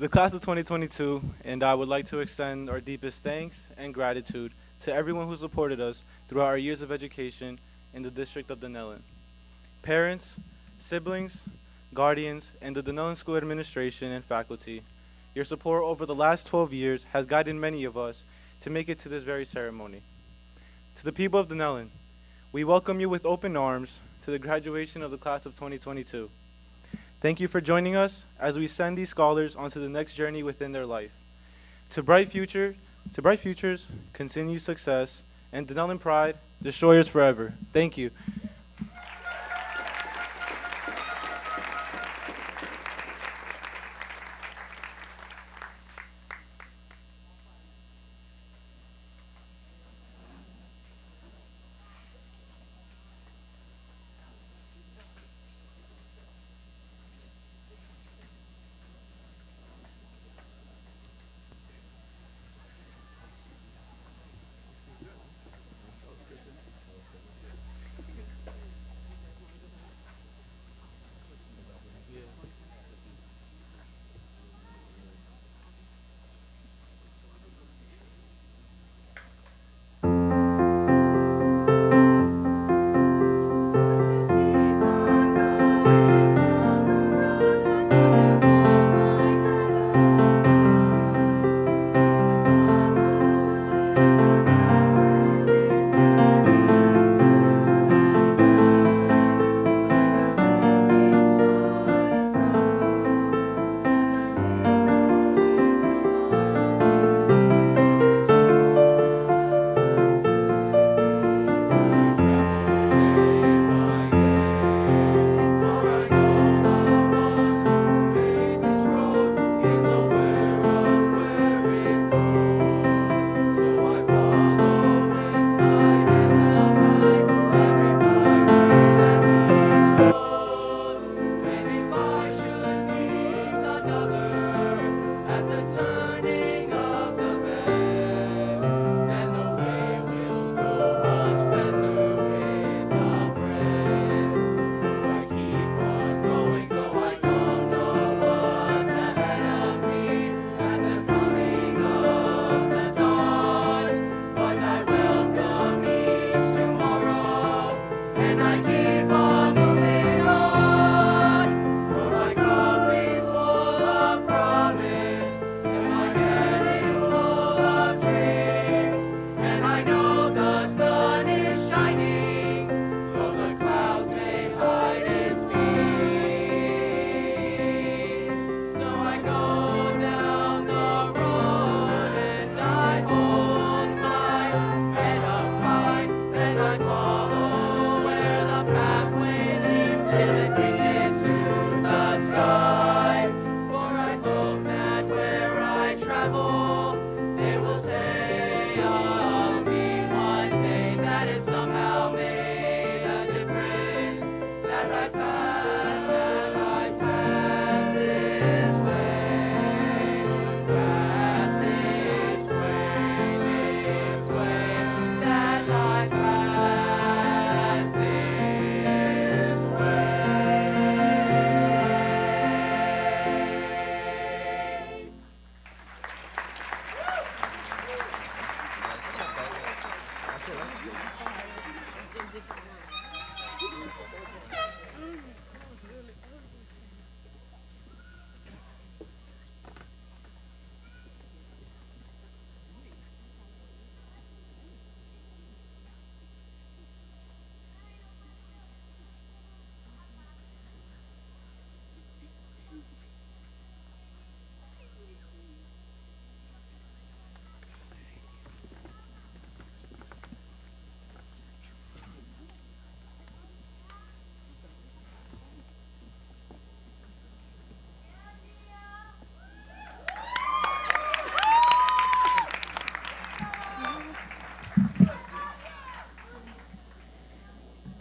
The class of 2022, and I would like to extend our deepest thanks and gratitude to everyone who supported us throughout our years of education in the District of Dunellen. Parents, siblings, guardians, and the Dunellen School Administration and faculty, your support over the last 12 years has guided many of us to make it to this very ceremony. To the people of Dunellen, we welcome you with open arms to the graduation of the class of 2022. Thank you for joining us as we send these scholars onto the next journey within their life. To bright futures, continued success, and Dunellen pride, destroyers forever. Thank you.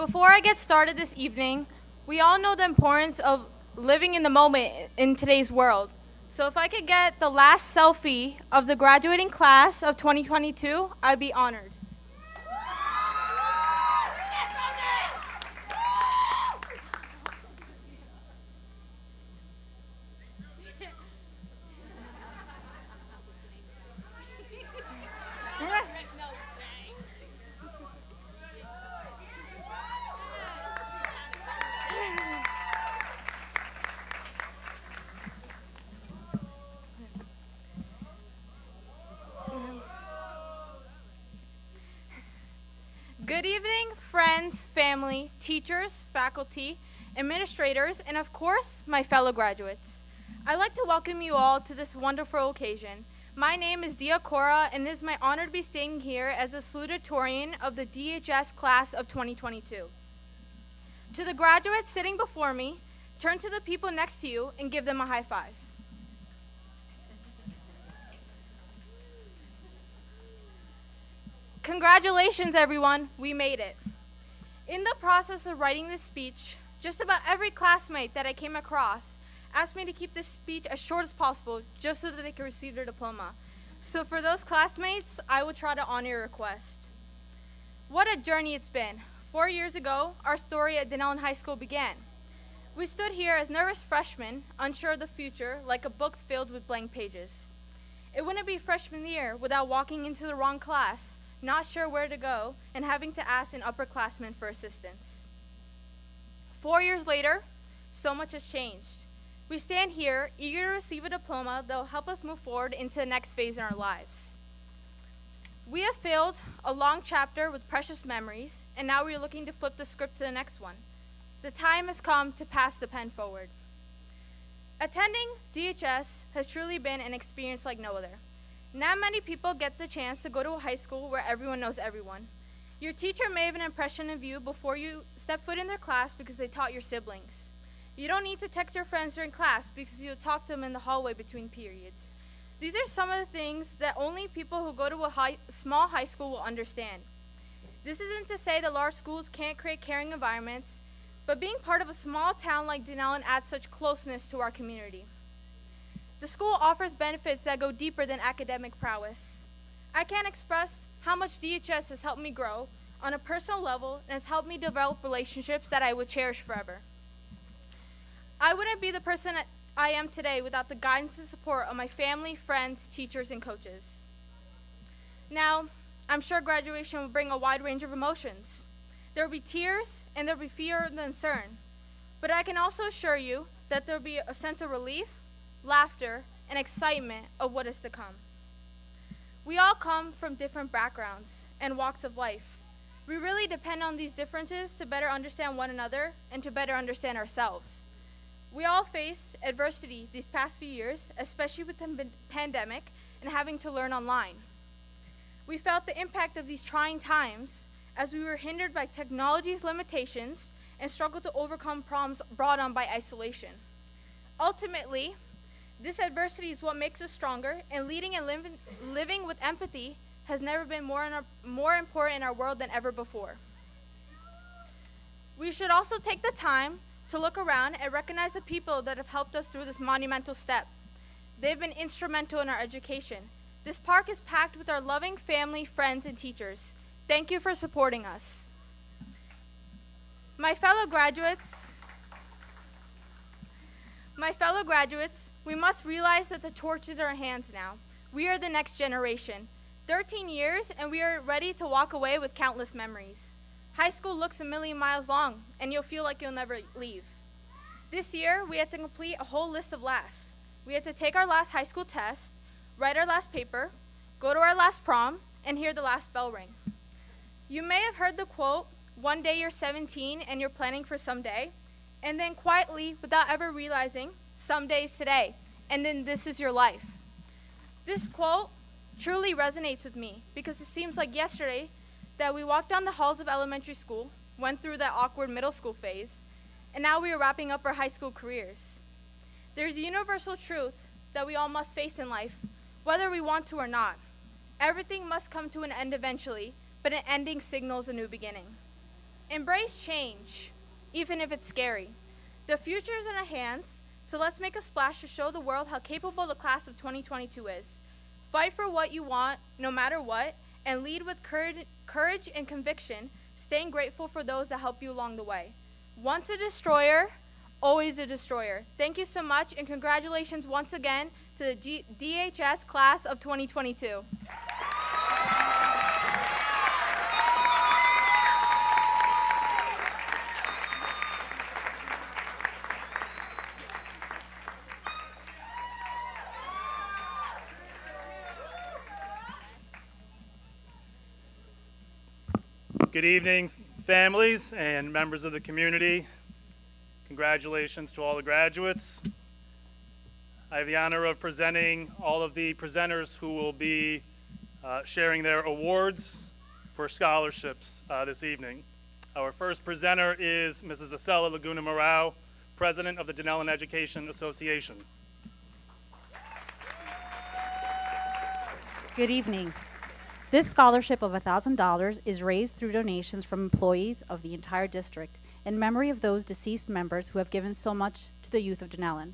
Before I get started this evening, we all know the importance of living in the moment in today's world. So if I could get the last selfie of the graduating class of 2022, I'd be honored. Good evening, friends, family, teachers, faculty, administrators, and of course, my fellow graduates. I'd like to welcome you all to this wonderful occasion. My name is Dia Cora, and it is my honor to be staying here as the Salutatorian of the DHS class of 2022. To the graduates sitting before me, turn to the people next to you and give them a high five. Congratulations, everyone, we made it. In the process of writing this speech, just about every classmate that I came across asked me to keep this speech as short as possible just so that they could receive their diploma. So for those classmates, I will try to honor your request. What a journey it's been. 4 years ago, our story at Denellen High School began. We stood here as nervous freshmen, unsure of the future, like a book filled with blank pages. It wouldn't be freshman year without walking into the wrong class, not sure where to go, and having to ask an upperclassman for assistance. 4 years later, so much has changed. We stand here, eager to receive a diploma that will help us move forward into the next phase in our lives. We have filled a long chapter with precious memories, and now we are looking to flip the script to the next one. The time has come to pass the pen forward. Attending DHS has truly been an experience like no other. Not many people get the chance to go to a high school where everyone knows everyone. Your teacher may have an impression of you before you step foot in their class because they taught your siblings. You don't need to text your friends during class because you'll talk to them in the hallway between periods. These are some of the things that only people who go to a small high school will understand. This isn't to say that large schools can't create caring environments, but being part of a small town like Denellen adds such closeness to our community. The school offers benefits that go deeper than academic prowess. I can't express how much DHS has helped me grow on a personal level and has helped me develop relationships that I would cherish forever. I wouldn't be the person I am today without the guidance and support of my family, friends, teachers, and coaches. Now, I'm sure graduation will bring a wide range of emotions. There will be tears and there will be fear and concern, but I can also assure you that there will be a sense of relief, laughter, and excitement of what is to come. We all come from different backgrounds and walks of life. We really depend on these differences to better understand one another and to better understand ourselves. We all face adversity these past few years, especially with the pandemic and having to learn online. We felt the impact of these trying times as we were hindered by technology's limitations and struggled to overcome problems brought on by isolation. Ultimately, this adversity is what makes us stronger, and leading and living with empathy has never been more important in our world than ever before. We should also take the time to look around and recognize the people that have helped us through this monumental step. They've been instrumental in our education. This park is packed with our loving family, friends, and teachers. Thank you for supporting us. My fellow graduates, we must realize that the torch is in our hands now. We are the next generation. 13 years, and we are ready to walk away with countless memories. High school looks a million miles long, and you'll feel like you'll never leave. This year, we had to complete a whole list of lasts. We had to take our last high school test, write our last paper, go to our last prom, and hear the last bell ring. You may have heard the quote, "One day you're 17 and you're planning for someday," and then quietly, without ever realizing, "Someday is today, and then this is your life." This quote truly resonates with me because it seems like yesterday that we walked down the halls of elementary school, went through that awkward middle school phase, and now we are wrapping up our high school careers. There's a universal truth that we all must face in life, whether we want to or not. Everything must come to an end eventually, but an ending signals a new beginning. Embrace change, even if it's scary. The future is in our hands, so let's make a splash to show the world how capable the class of 2022 is. Fight for what you want, no matter what, and lead with courage and conviction, staying grateful for those that help you along the way. Once a destroyer, always a destroyer. Thank you so much, and congratulations once again to the DHS class of 2022. Good evening, families and members of the community. Congratulations to all the graduates. I have the honor of presenting all of the presenters who will be sharing their awards for scholarships this evening. Our first presenter is Mrs. Acela Laguna Morao, President of the Denellen Education Association. Good evening. This scholarship of $1,000 is raised through donations from employees of the entire district in memory of those deceased members who have given so much to the youth of Denellen,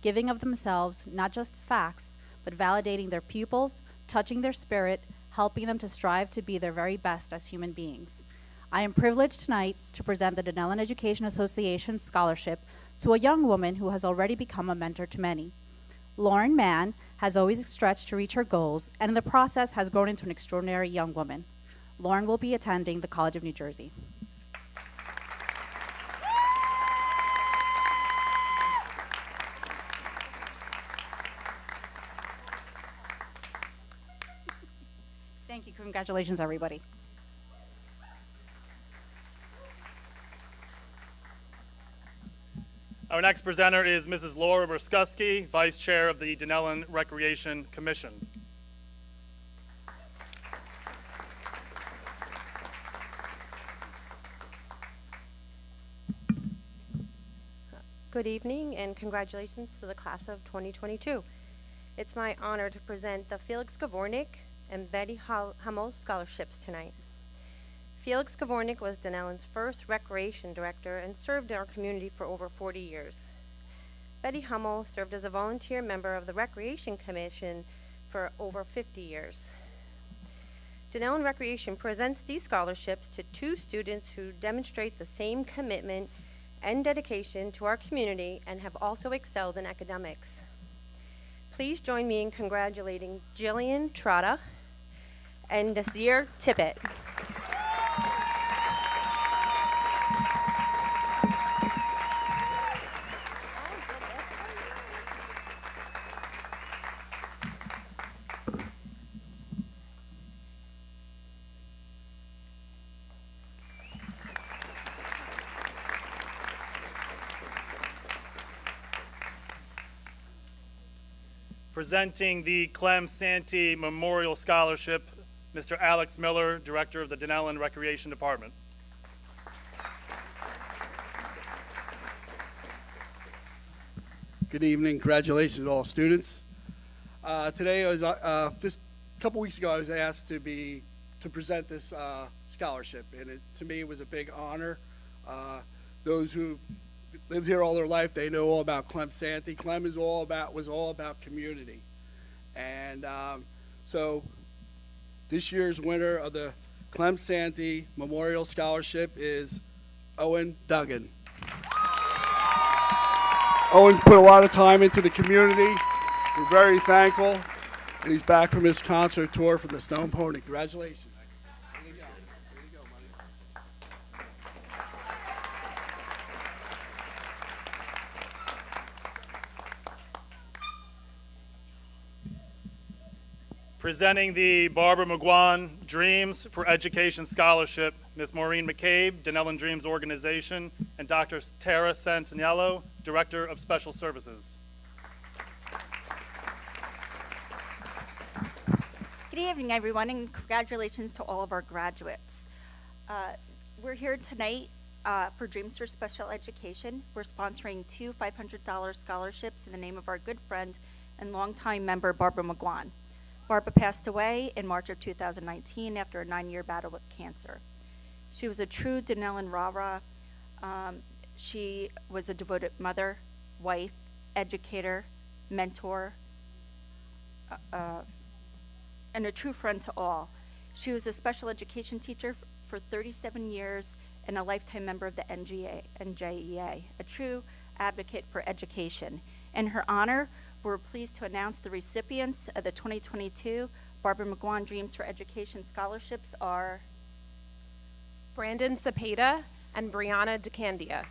giving of themselves not just facts, but validating their pupils, touching their spirit, helping them to strive to be their very best as human beings. I am privileged tonight to present the Denellen Education Association Scholarship to a young woman who has already become a mentor to many. Lauren Mann has always stretched to reach her goals, and in the process has grown into an extraordinary young woman. Lauren will be attending the College of New Jersey. Thank you. Congratulations, everybody. Our next presenter is Mrs. Laura Bruskuski, Vice Chair of the Denellen Recreation Commission. Good evening and congratulations to the class of 2022. It's my honor to present the Felix Gavornik and Betty Hummel scholarships tonight. Felix Gavornik was Denellen's first recreation director and served in our community for over 40 years. Betty Hummel served as a volunteer member of the Recreation Commission for over 50 years. Denellen Recreation presents these scholarships to two students who demonstrate the same commitment and dedication to our community and have also excelled in academics. Please join me in congratulating Jillian Trotta and Nasir Tippett. Presenting the Clem Santee Memorial Scholarship, Mr. Alex Miller, Director of the Denellen Recreation Department. Good evening. Congratulations to all students. Today, I was just a couple weeks ago, I was asked to present this scholarship, and to me, it was a big honor. Those who lived here all their life, they know all about Clem Santee. Clem was all about community, and so this year's winner of the Clem Santee Memorial Scholarship is Owen Duggan. Owen put a lot of time into the community. We're very thankful, and he's back from his concert tour from the Stone Pony. Congratulations. Way to go. Way to go, buddy. Presenting the Barbara McGuan Dreams for Education Scholarship, Ms. Maureen McCabe, Denellen Dreams Organization, and Dr. Tara Santaniello, Director of Special Services. Good evening, everyone, and congratulations to all of our graduates. We're here tonight for Dreams for Special Education. We're sponsoring two $500 scholarships in the name of our good friend and longtime member, Barbara McGuan. Barbara passed away in March of 2019 after a 9-year battle with cancer. She was a true Denellen rah-rah. She was a devoted mother, wife, educator, mentor, and a true friend to all. She was a special education teacher for 37 years and a lifetime member of the NJEA, a true advocate for education. In her honor, we're pleased to announce the recipients of the 2022 Barbara McGuan Dreams for Education scholarships are Brandon Cepeda and Brianna DeCandia.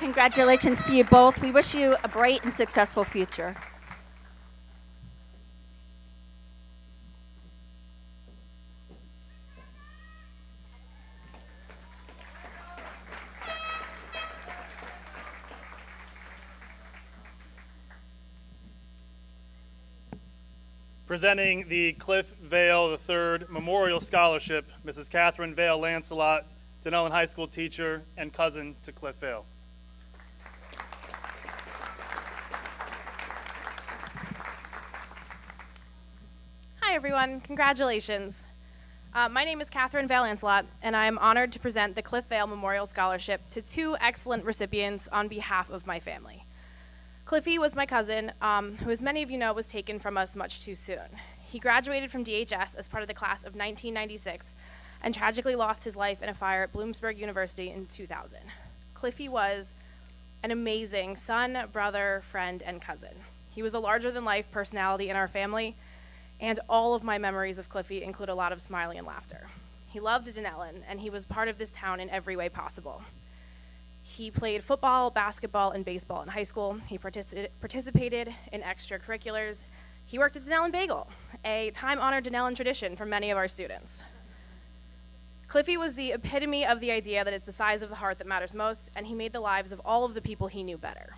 Congratulations to you both. We wish you a bright and successful future. Presenting the Cliff Vale III Memorial Scholarship, Mrs. Catherine Vale Lancelot, Denellen High School teacher and cousin to Cliff Vale. Hi, everyone. Congratulations. My name is Catherine Vale Lancelot, and I am honored to present the Cliff Vale Memorial Scholarship to two excellent recipients on behalf of my family. Cliffy was my cousin, who, as many of you know, was taken from us much too soon. He graduated from DHS as part of the class of 1996 and tragically lost his life in a fire at Bloomsburg University in 2000. Cliffy was an amazing son, brother, friend, and cousin. He was a larger-than-life personality in our family, and all of my memories of Cliffy include a lot of smiling and laughter. He loved Denellen, and he was part of this town in every way possible. He played football, basketball, and baseball in high school. He participated in extracurriculars. He worked at Denellen Bagel, a time-honored Denellen tradition for many of our students. Cliffy was the epitome of the idea that it's the size of the heart that matters most, and he made the lives of all of the people he knew better.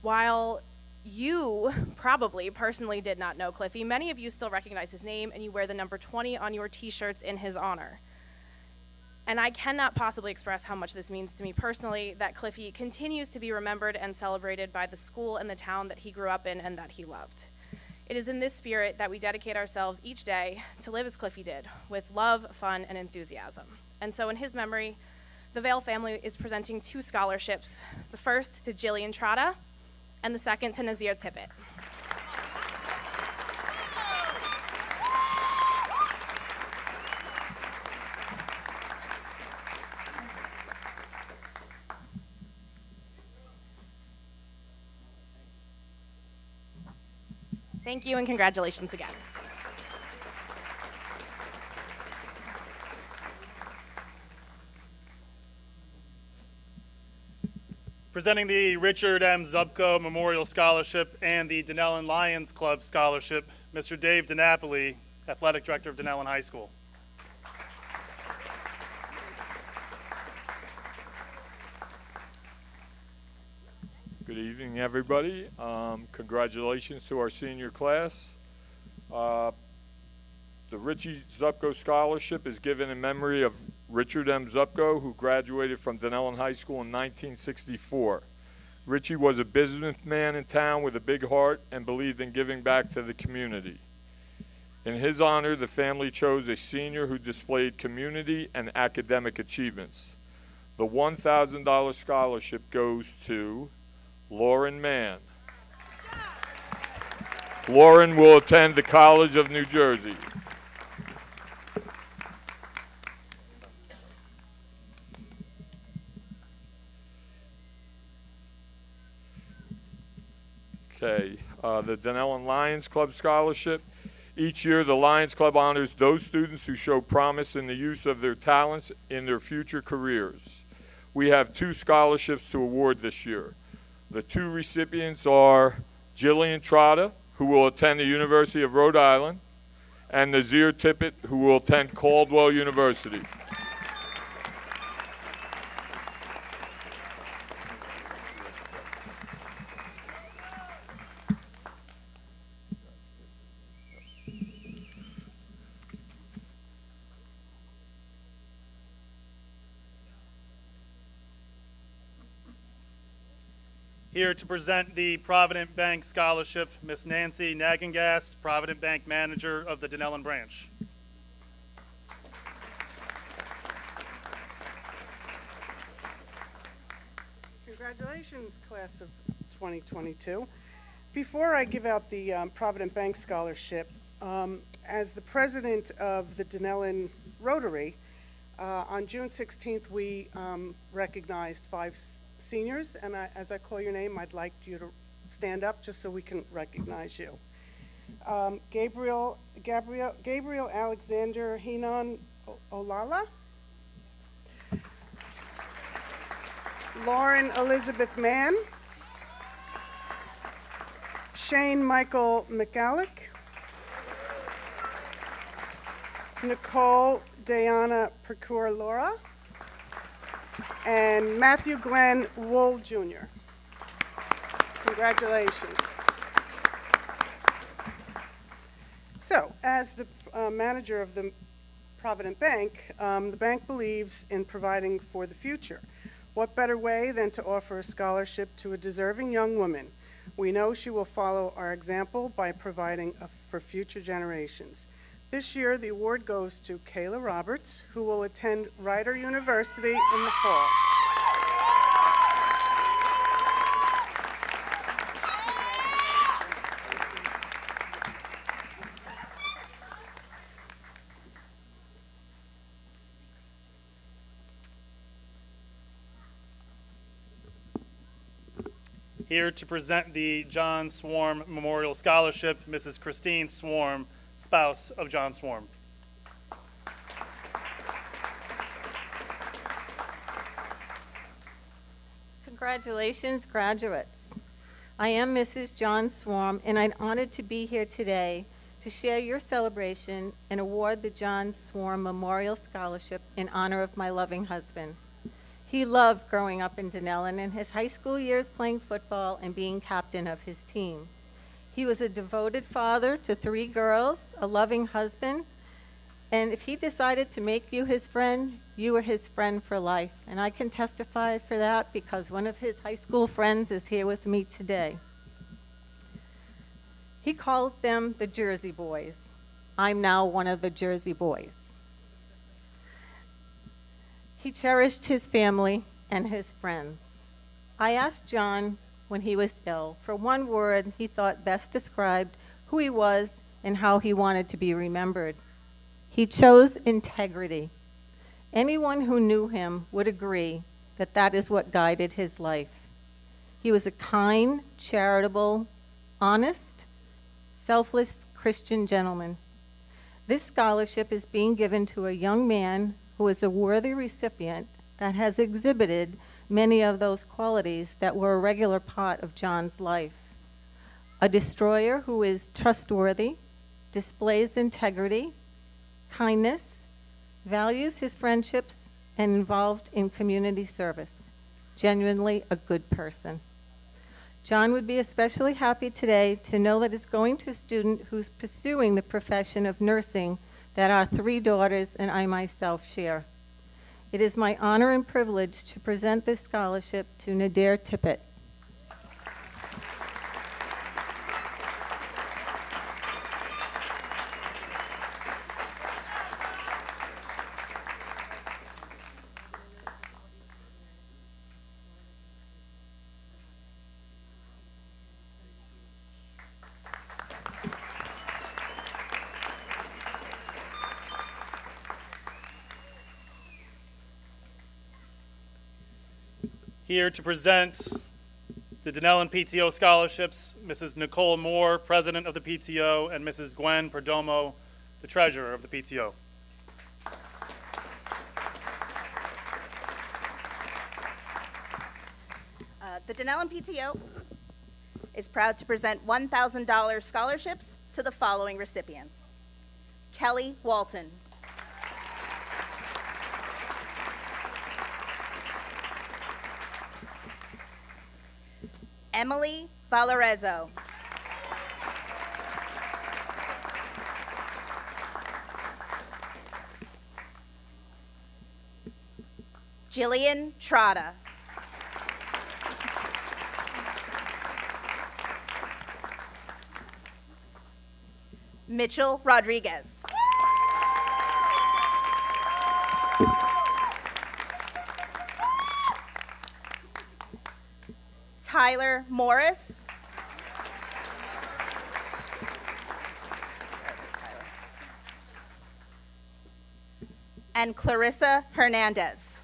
While you probably personally did not know Cliffy, many of you still recognize his name, and you wear the number 20 on your t-shirts in his honor. And I cannot possibly express how much this means to me personally, that Cliffy continues to be remembered and celebrated by the school and the town that he grew up in and that he loved. It is in this spirit that we dedicate ourselves each day to live as Cliffy did, with love, fun, and enthusiasm. And so in his memory, the Vale family is presenting two scholarships, the first to Jillian Trotta, and the second to Nazir Tippett. Thank you and congratulations again. Presenting the Richard M. Zubko Memorial Scholarship and the Denellen Lions Club Scholarship, Mr. Dave DiNapoli, Athletic Director of Denellen High School. Good evening, everybody. Congratulations to our senior class. The Richie Zupko Scholarship is given in memory of Richard M. Zupko, who graduated from Denellen High School in 1964. Richie was a businessman in town with a big heart and believed in giving back to the community. In his honor, the family chose a senior who displayed community and academic achievements. The $1,000 scholarship goes to Lauren Mann. Lauren will attend the College of New Jersey. Okay, the Denellen Lions Club Scholarship. Each year, the Lions Club honors those students who show promise in the use of their talents in their future careers. We have two scholarships to award this year. The two recipients are Jillian Trotta, who will attend the University of Rhode Island, and Nazir Tippett, who will attend Caldwell University. Here to present the Provident Bank Scholarship, Miss Nancy Nagengast, Provident Bank Manager of the Denellen Branch. Congratulations, class of 2022. Before I give out the Provident Bank Scholarship, as the president of the Denellen Rotary, on June 16th, we recognized 5 seniors, and as I call your name, I'd like you to stand up just so we can recognize you. Gabriel Alexander Hinon Olala. Lauren Elizabeth Mann. Shane Michael McAllick. Nicole Diana Procure Laura. And Matthew Glenn Wool Jr. Congratulations. So, as the manager of the Provident Bank, the bank believes in providing for the future. What better way than to offer a scholarship to a deserving young woman? We know she will follow our example by providing for future generations. This year, the award goes to Kayla Roberts, who will attend Rider University in the fall. Here to present the John Swarm Memorial Scholarship, Mrs. Christine Swarm, spouse of John Swarm. Congratulations, graduates. I am Mrs. John Swarm, and I'm honored to be here today to share your celebration and award the John Swarm Memorial Scholarship in honor of my loving husband. He loved growing up in Dunellen and his high school years playing football and being captain of his team. He was a devoted father to 3 girls, a loving husband, and if he decided to make you his friend, you were his friend for life. And I can testify for that because one of his high school friends is here with me today. He called them the Jersey Boys. I'm now one of the Jersey Boys. He cherished his family and his friends. I asked John when he was ill for one word he thought best described who he was and how he wanted to be remembered. He chose integrity. Anyone who knew him would agree that that is what guided his life. He was a kind, charitable, honest, selfless Christian gentleman. This scholarship is being given to a young man who is a worthy recipient that has exhibited many of those qualities that were a regular part of John's life. A destroyer who is trustworthy, displays integrity, kindness, values his friendships, and involved in community service. Genuinely a good person. John would be especially happy today to know that it's going to a student who's pursuing the profession of nursing that our 3 daughters and I myself share. It is my honor and privilege to present this scholarship to Nadir Tippett. Here to present the Dunellen PTO scholarships, Mrs. Nicole Moore, President of the PTO, and Mrs. Gwen Perdomo, the Treasurer of the PTO. The Dunellen PTO is proud to present $1,000 scholarships to the following recipients. Kelly Walton. Emily Valarezo. Jillian Trotta. Mitchell Rodriguez. Tyler Morris. And Clarissa Hernandez.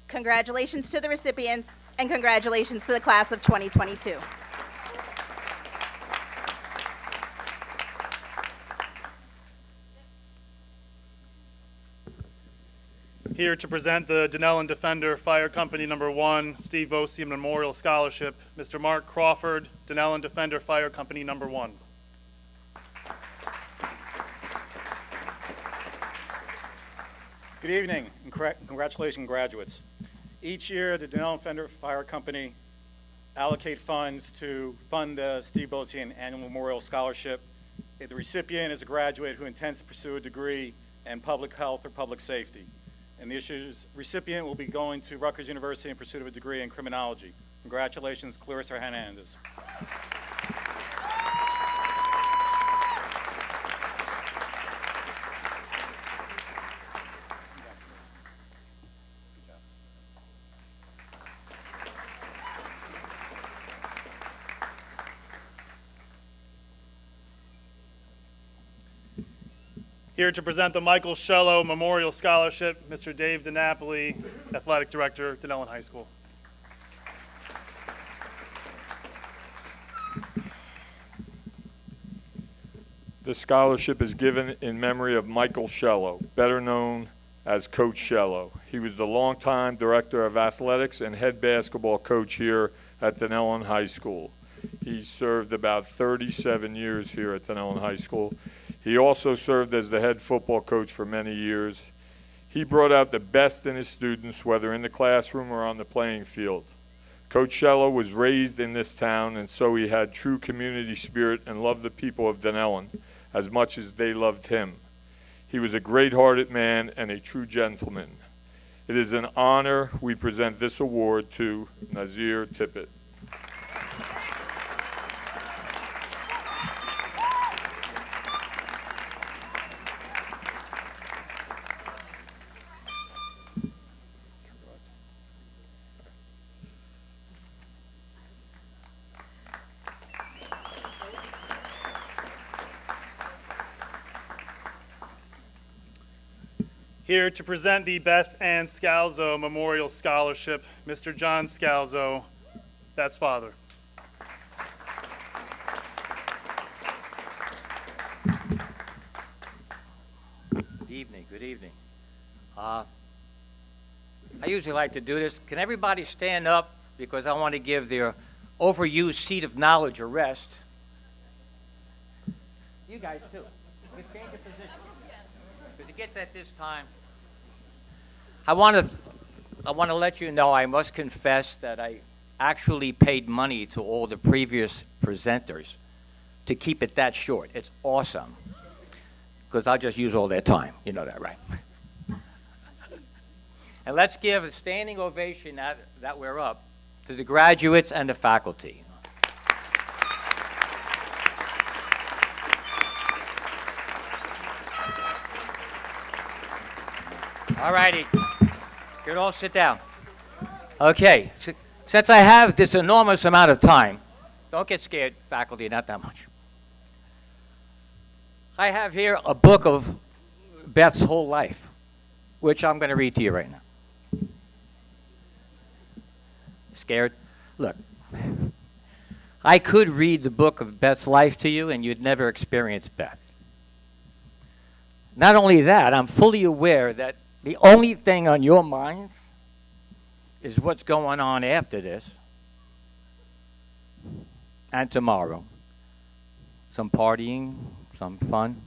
Congratulations to the recipients, and congratulations to the class of 2022. Here to present the Dunellen Defender Fire Company No. 1 Steve Bosie Memorial Scholarship, Mr. Mark Crawford, Dunellen Defender Fire Company No. 1. Good evening, and congratulations, graduates. Each year, the Denellen Fender Fire Company allocate funds to fund the Steve Bosian Annual Memorial Scholarship. If the recipient is a graduate who intends to pursue a degree in public health or public safety. And the issue's recipient will be going to Rutgers University in pursuit of a degree in criminology. Congratulations, Clarissa Hernandez. Here to present the Michael Shello Memorial Scholarship, Mr. Dave DiNapoli, Athletic Director, Denellen High School. The scholarship is given in memory of Michael Shello, better known as Coach Shello. He was the longtime Director of Athletics and head basketball coach here at Denellen High School. He served about 37 years here at Denellen High School. He also served as the head football coach for many years. He brought out the best in his students, whether in the classroom or on the playing field. Coach Shello was raised in this town, and so he had true community spirit and loved the people of Denellen as much as they loved him. He was a great-hearted man and a true gentleman. It is an honor we present this award to Nazir Tippett. Here to present the Beth Ann Scalzo Memorial Scholarship, Mr. John Scalzo, Beth's father. Good evening, good evening. I usually like to do this. Can everybody stand up because I want to give their overused seat of knowledge a rest. You guys too. You can change your position. Because it gets at this time. I want to let you know, I must confess that I actually paid money to all the previous presenters to keep it that short. It's awesome. Because I'll just use all their time. You know that, right? And let's give a standing ovation that we're up to the graduates and the faculty. All righty. You can all sit down. Okay. Since I have this enormous amount of time, don't get scared, faculty, not that much. I have here a book of Beth's whole life, which I'm going to read to you right now. Scared? Look, I could read the book of Beth's life to you, and you'd never experience Beth. Not only that, I'm fully aware that the only thing on your minds is what's going on after this and tomorrow. Some partying, some fun,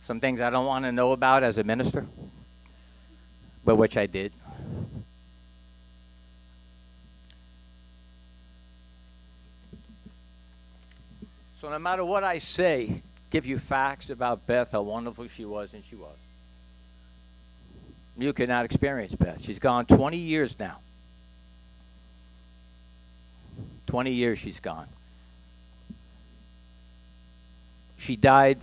some things I don't want to know about as a minister, but which I did. So no matter what I say, give you facts about Beth, how wonderful she was, and she was. You cannot experience Beth. She's gone 20 years now. 20 years she's gone. She died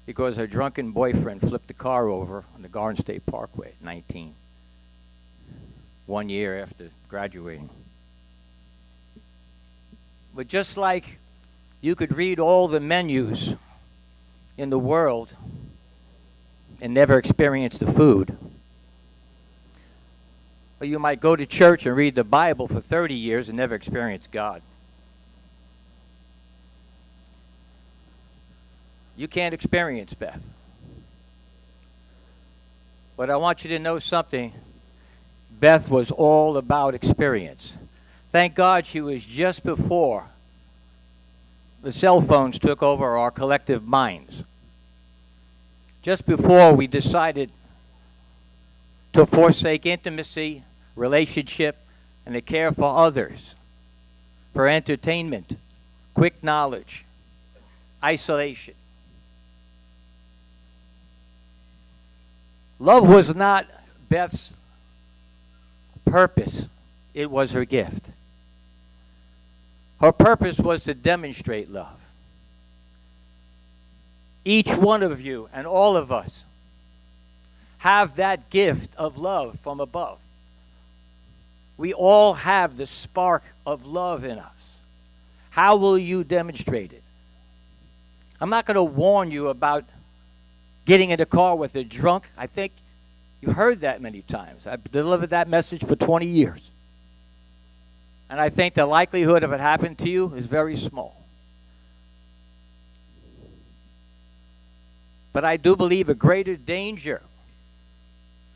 because her drunken boyfriend flipped the car over on the Garden State Parkway at 19. 1 year after graduating. But just like you could read all the menus in the world and never experience the food, or you might go to church and read the Bible for 30 years and never experience God. You can't experience Beth. But I want you to know something. Beth was all about experience. Thank God she was just before the cell phones took over our collective minds. just before we decided to forsake intimacy, relationship, and the care for others, for entertainment, quick knowledge, isolation. Love was not Beth's purpose, it was her gift. Her purpose was to demonstrate love. Each one of you and all of us have that gift of love from above. We all have the spark of love in us. How will you demonstrate it? I'm not going to warn you about getting in the car with a drunk. I think you've heard that many times. I've delivered that message for 20 years. And I think the likelihood of it happening to you is very small. But I do believe a greater danger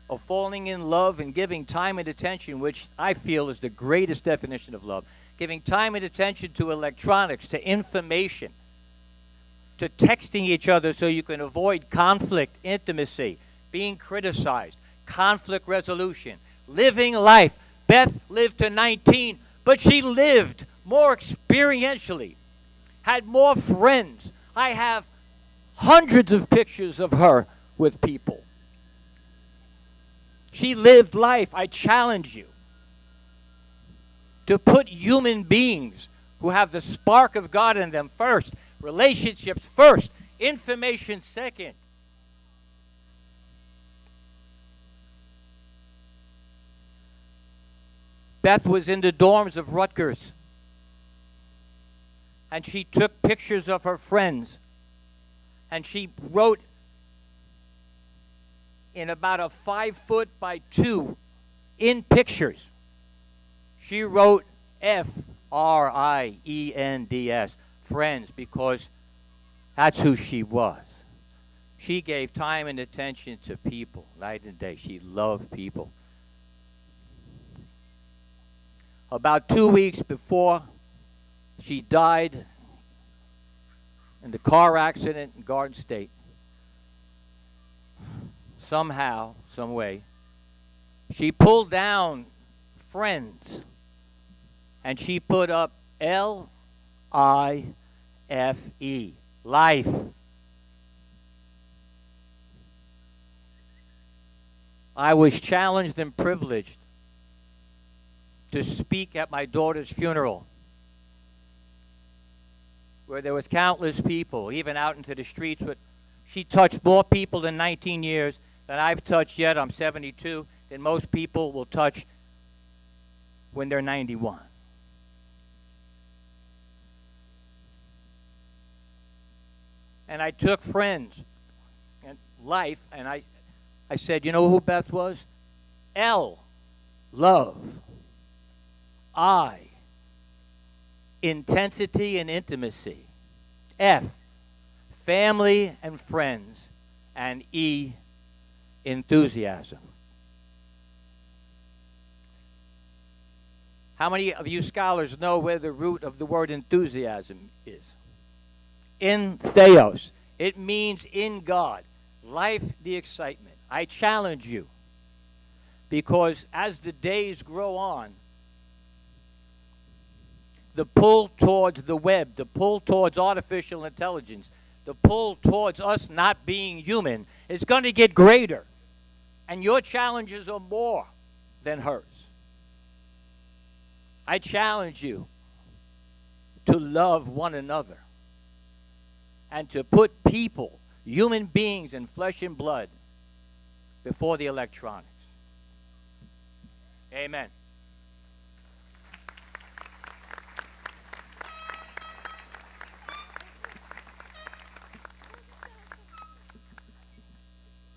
of falling in love and giving time and attention, which I feel is the greatest definition of love, giving time and attention to electronics, to information, to texting each other so you can avoid conflict, intimacy, being criticized, conflict resolution, living life. Beth lived to 19, but she lived more experientially, had more friends. I have hundreds of pictures of her with people. She lived life. I challenge you to put human beings who have the spark of God in them first, relationships first, information second. Beth was in the dorms of Rutgers, and she took pictures of her friends, and she wrote in about a 5 foot by 2 in pictures. She wrote Friends, friends, because that's who she was. She gave time and attention to people night and day. She loved people. About 2 weeks before she died in the car accident in Garden State, somehow, some way, she pulled down Friends and she put up L-I-F-E, life. I was challenged and privileged to speak at my daughter's funeral, where there was countless people, even out into the streets. She touched more people in 19 years than I've touched yet. I'm 72, than most people will touch when they're 91. And I took Friends and life, and I said, you know who Beth was? L, love. I, intensity and intimacy. F, family and friends. And E, enthusiasm. How many of you scholars know where the root of the word enthusiasm is? In theos. It means in God. Life, the excitement. I challenge you, because as the days grow on, the pull towards the web, the pull towards artificial intelligence, the pull towards us not being human is going to get greater. And your challenges are more than hers. I challenge you to love one another and to put people, human beings in flesh and blood, before the electronics. Amen.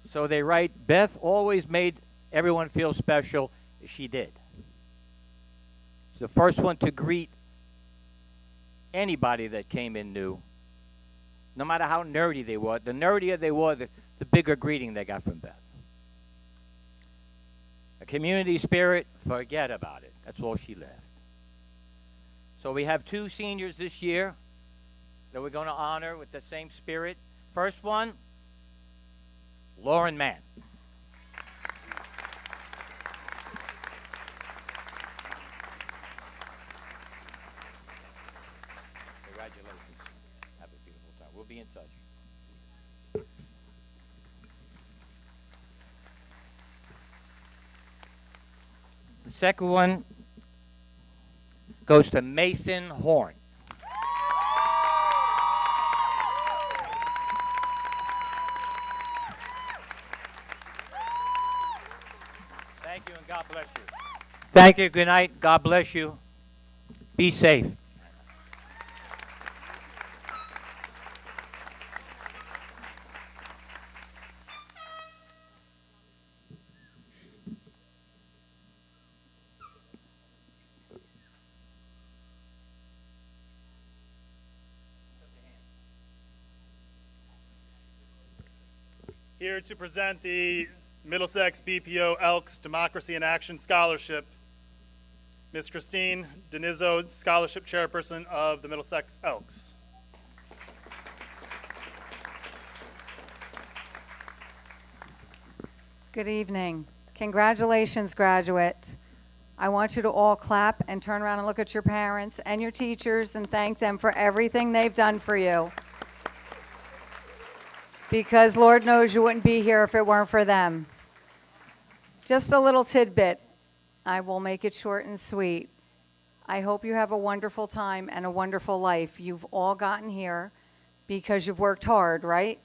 So they write, Beth always made everyone feel special. She did. She's the first one to greet anybody that came in new, no matter how nerdy they were. The nerdier they were, the bigger greeting they got from Beth. A community spirit, forget about it. That's all she left. So we have 2 seniors this year that we're going to honor with the same spirit. First one, Lauren Mann. Congratulations. Have a beautiful time. We'll be in touch. The second one goes to Mason Horn. Thank you and God bless you. Thank you. Good night. God bless you. Be safe. Here to present the Middlesex BPO Elks Democracy in Action Scholarship, Ms. Christine Denizzo, Scholarship Chairperson of the Middlesex Elks. Good evening. Congratulations, graduates. I want you to all clap and turn around and look at your parents and your teachers and thank them for everything they've done for you. Because Lord knows you wouldn't be here if it weren't for them. Just a little tidbit. I will make it short and sweet. I hope you have a wonderful time and a wonderful life. You've all gotten here because you've worked hard, right?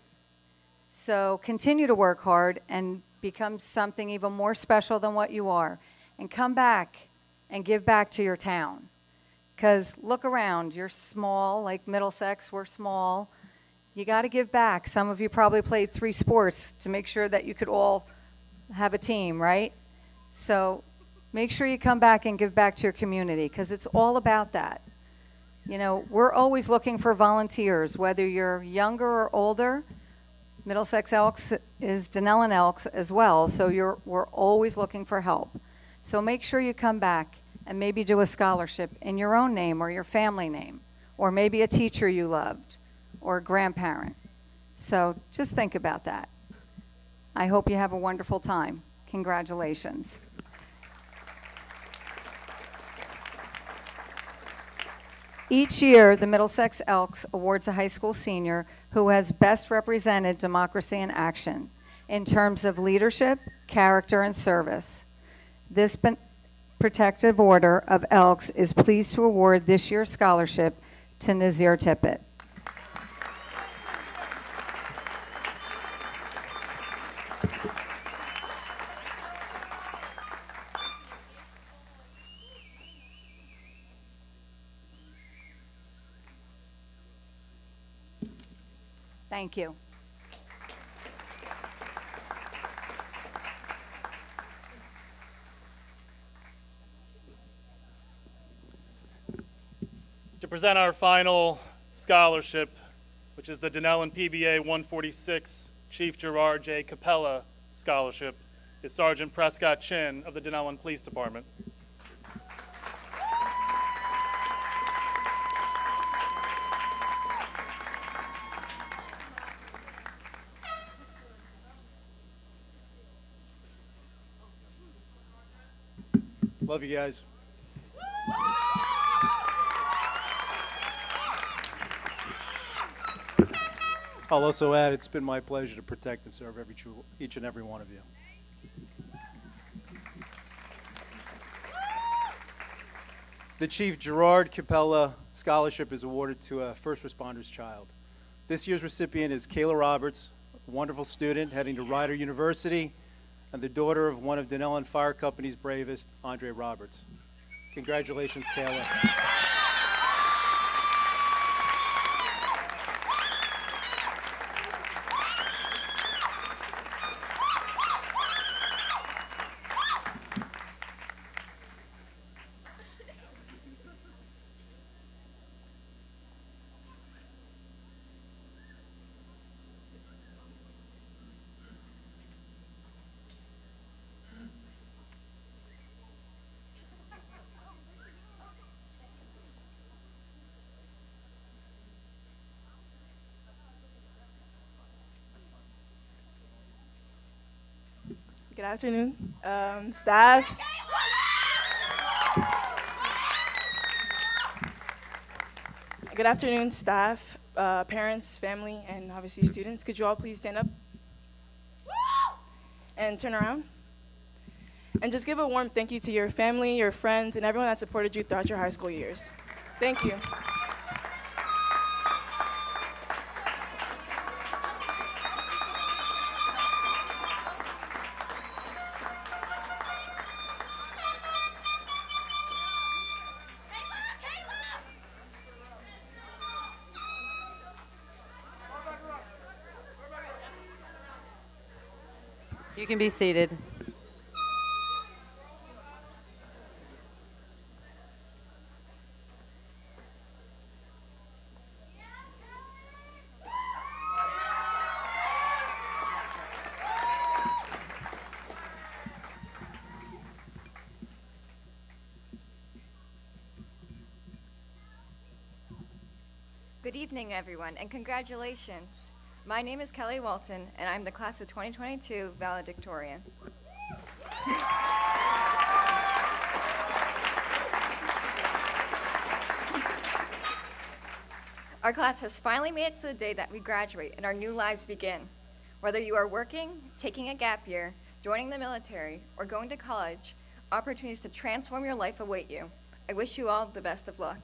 So continue to work hard and become something even more special than what you are. And come back and give back to your town. Because look around, you're small, like Middlesex, we're small. You got to give back. Some of you probably played 3 sports to make sure that you could all have a team, right? So make sure you come back and give back to your community because it's all about that. You know, we're always looking for volunteers, whether you're younger or older. Middlesex Elks is Denellen Elks as well, so we're always looking for help. So make sure you come back and maybe do a scholarship in your own name or your family name, or maybe a teacher you loved, or a grandparent. So just think about that. I hope you have a wonderful time. Congratulations. Each year, the Middlesex Elks awards a high school senior who has best represented democracy in action in terms of leadership, character, and service. This protective order of Elks is pleased to award this year's scholarship to Nazir Tippett. Thank you. To present our final scholarship, which is the Denellen PBA 146 Chief Gerard J. Capella Scholarship, is Sergeant Prescott Chin of the Denellen Police Department. Love you guys. I'll also add, it's been my pleasure to protect and serve each and every one of you. The Chief Gerard Capella Scholarship is awarded to a first responder's child. This year's recipient is Kayla Roberts, a wonderful student heading to Rider University, and the daughter of one of Denellen Fire Company's bravest, Andre Roberts. Congratulations, Kayla. Good afternoon, staff. Good afternoon, staff, parents, family, and obviously students. Could you all please stand up and turn around? And just give a warm thank you to your family, your friends, and everyone that supported you throughout your high school years. Thank you. You can be seated. Good evening, everyone, and congratulations. My name is Kelly Walton, and I'm the class of 2022 Valedictorian. Our class has finally made it to the day that we graduate and our new lives begin. Whether you are working, taking a gap year, joining the military, or going to college, opportunities to transform your life await you. I wish you all the best of luck.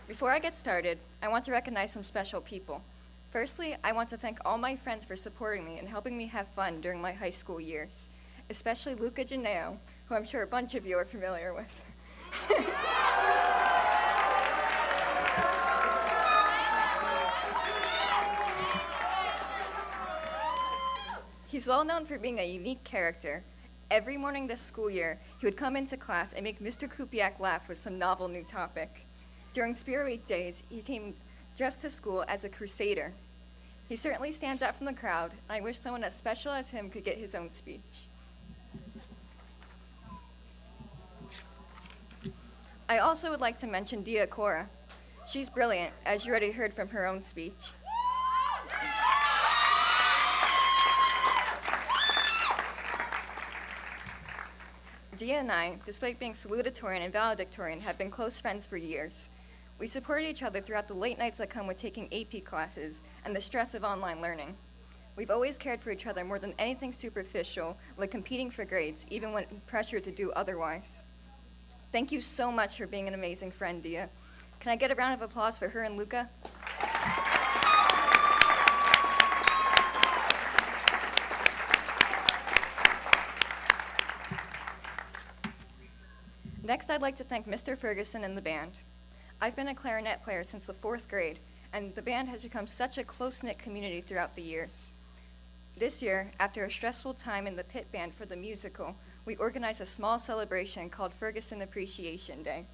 Before I get started, I want to recognize some special people. Firstly, I want to thank all my friends for supporting me and helping me have fun during my high school years, especially Luca Janeo, who I'm sure a bunch of you are familiar with. He's well known for being a unique character. Every morning this school year, he would come into class and make Mr. Kupiak laugh with some novel new topic. During Spirit Week days, he came dressed to school as a crusader. He certainly stands out from the crowd, and I wish someone as special as him could get his own speech. I also would like to mention Dia Cora. She's brilliant, as you already heard from her own speech. Dia and I, despite being salutatorian and valedictorian, have been close friends for years. We supported each other throughout the late nights that come with taking AP classes and the stress of online learning. We've always cared for each other more than anything superficial, like competing for grades, even when pressured to do otherwise. Thank you so much for being an amazing friend, Dia. Can I get a round of applause for her and Luca? Next, I'd like to thank Mr. Ferguson and the band. I've been a clarinet player since the 4th grade, and the band has become such a close-knit community throughout the years. This year, after a stressful time in the pit band for the musical, we organized a small celebration called Ferguson Appreciation Day.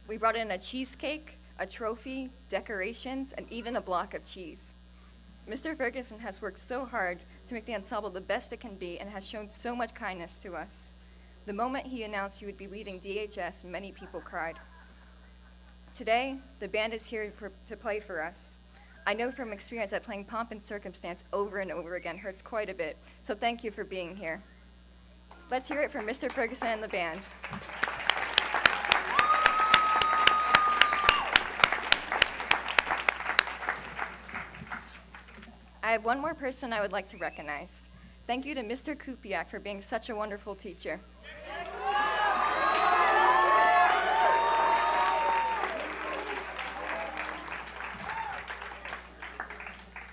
We brought in a cheesecake, a trophy, decorations, and even a block of cheese. Mr. Ferguson has worked so hard to make the ensemble the best it can be and has shown so much kindness to us. The moment he announced he would be leaving DHS, many people cried. Today, the band is here to play for us. I know from experience that playing Pomp and Circumstance over and over again hurts quite a bit, so thank you for being here. Let's hear it from Mr. Ferguson and the band. I have one more person I would like to recognize. Thank you to Mr. Kupiak for being such a wonderful teacher.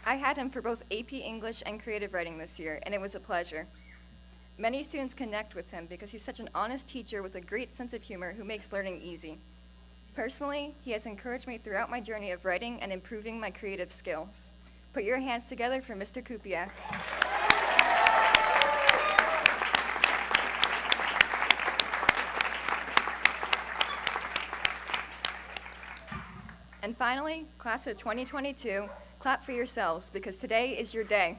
I had him for both AP English and creative writing this year, and it was a pleasure. Many students connect with him because he's such an honest teacher with a great sense of humor who makes learning easy. Personally, he has encouraged me throughout my journey of writing and improving my creative skills. Put your hands together for Mr. Kupiak. And finally, class of 2022, clap for yourselves because today is your day.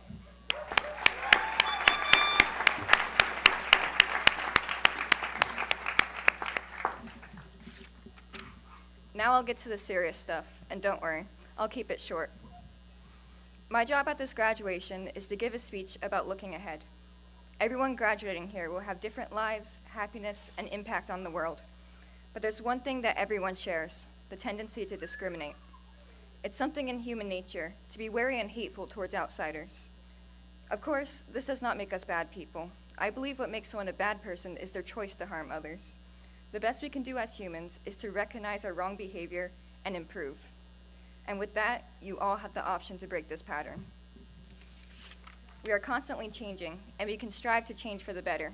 Now I'll get to the serious stuff, and don't worry, I'll keep it short. My job at this graduation is to give a speech about looking ahead. Everyone graduating here will have different lives, happiness, and impact on the world. But there's one thing that everyone shares, the tendency to discriminate. It's something in human nature to be wary and hateful towards outsiders. Of course, this does not make us bad people. I believe what makes someone a bad person is their choice to harm others. The best we can do as humans is to recognize our wrong behavior and improve. And with that, you all have the option to break this pattern. We are constantly changing, and we can strive to change for the better.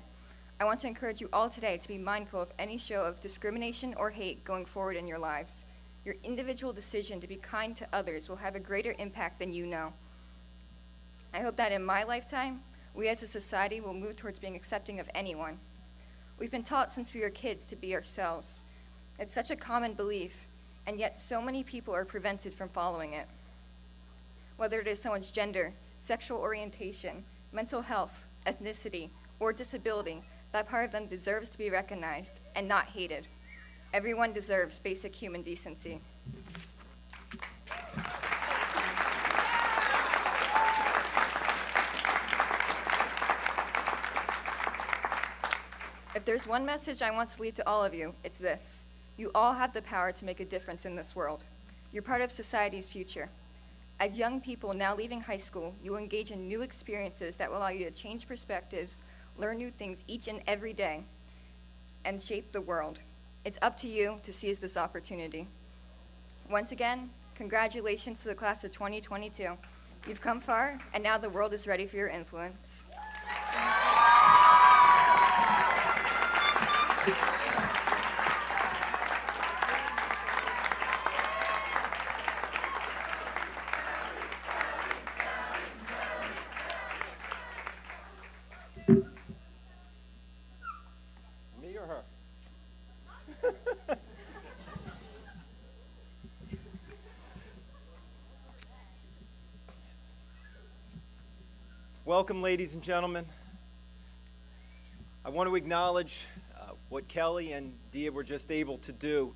I want to encourage you all today to be mindful of any show of discrimination or hate going forward in your lives. Your individual decision to be kind to others will have a greater impact than you know. I hope that in my lifetime, we as a society will move towards being accepting of anyone. We've been taught since we were kids to be ourselves. It's such a common belief, and yet so many people are prevented from following it. Whether it is someone's gender, sexual orientation, mental health, ethnicity, or disability, that part of them deserves to be recognized and not hated. Everyone deserves basic human decency. If there's one message I want to leave to all of you, it's this. You all have the power to make a difference in this world. You're part of society's future. As young people now leaving high school, you will engage in new experiences that will allow you to change perspectives, learn new things each and every day, and shape the world. It's up to you to seize this opportunity. Once again, congratulations to the class of 2022. You've come far, and now the world is ready for your influence. Me or her? Welcome, ladies and gentlemen. I want to acknowledge what Kelly and Dia were just able to do.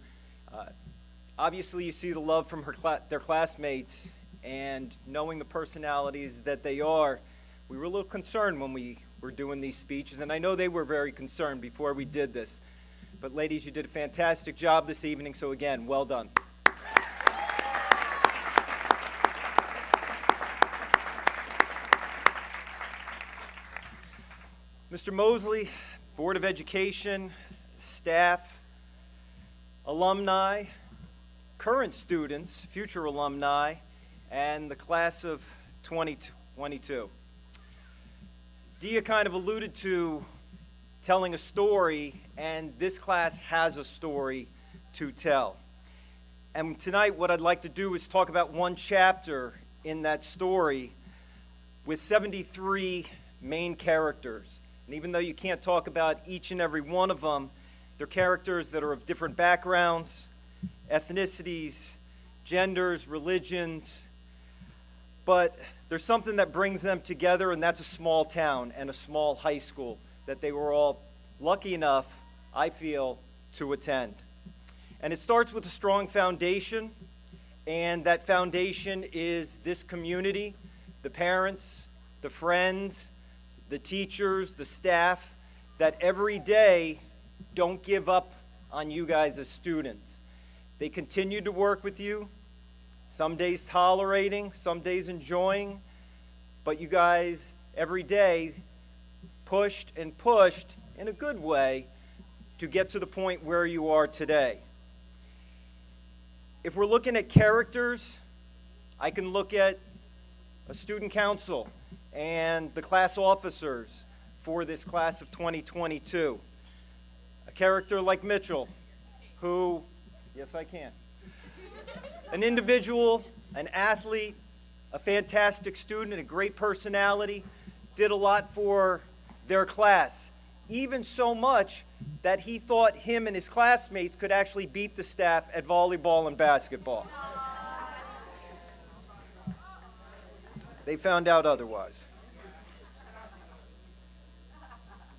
Obviously, you see the love from their classmates, and knowing the personalities that they are, we were a little concerned when we were doing these speeches, and I know they were very concerned before we did this. But ladies, you did a fantastic job this evening, so again, well done. Mr. Mosley, Board of Education, staff, alumni, current students, future alumni, and the class of 2022. Dia kind of alluded to telling a story, and this class has a story to tell. And tonight what I'd like to do is talk about one chapter in that story with 73 main characters. And even though you can't talk about each and every one of them, they're characters that are of different backgrounds, ethnicities, genders, religions, but there's something that brings them together, and that's a small town and a small high school that they were all lucky enough, I feel, to attend. And it starts with a strong foundation, and that foundation is this community, the parents, the friends, the teachers, the staff, that every day don't give up on you guys as students. They continue to work with you, some days tolerating, some days enjoying, but you guys every day pushed and pushed in a good way to get to the point where you are today. If we're looking at characters, I can look at a student council and the class officers for this class of 2022. A character like Mitchell, who, yes I can, an individual, an athlete, a fantastic student, a great personality, did a lot for their class. Even so much that he thought him and his classmates could actually beat the staff at volleyball and basketball. They found out otherwise.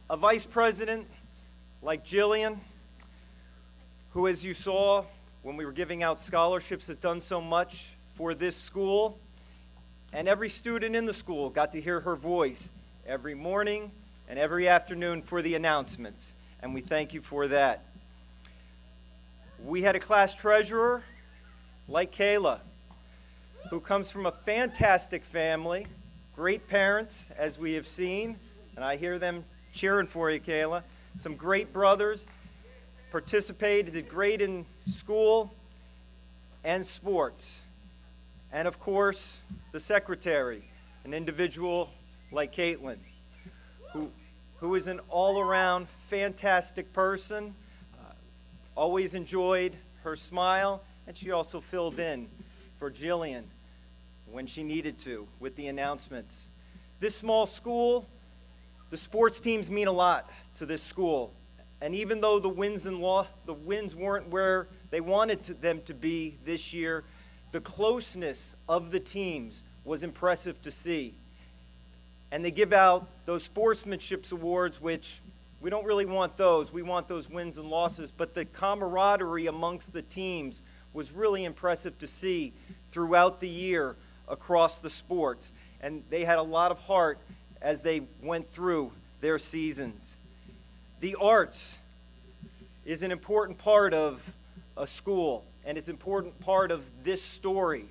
A vice president like Jillian, who, as you saw when we were giving out scholarships, has done so much for this school. and every student in the school got to hear her voice every morning and every afternoon for the announcements, and we thank you for that. We had a class treasurer like Kayla, who comes from a fantastic family, great parents, as we have seen, and I hear them cheering for you, Kayla. Some great brothers, participated, did great in school and sports. And of course, the secretary, an individual like Caitlin, who is an all-around fantastic person, always enjoyed her smile, and she also filled in for Jillian when she needed to with the announcements. This small school, the sports teams mean a lot to this school. And even though the wins weren't where they wanted them to be this year, the closeness of the teams was impressive to see. And they give out those sportsmanship awards, which we don't really want those. We want those wins and losses. But the camaraderie amongst the teams was really impressive to see throughout the year across the sports. And they had a lot of heart as they went through their seasons. The arts is an important part of a school, and it's an important part of this story,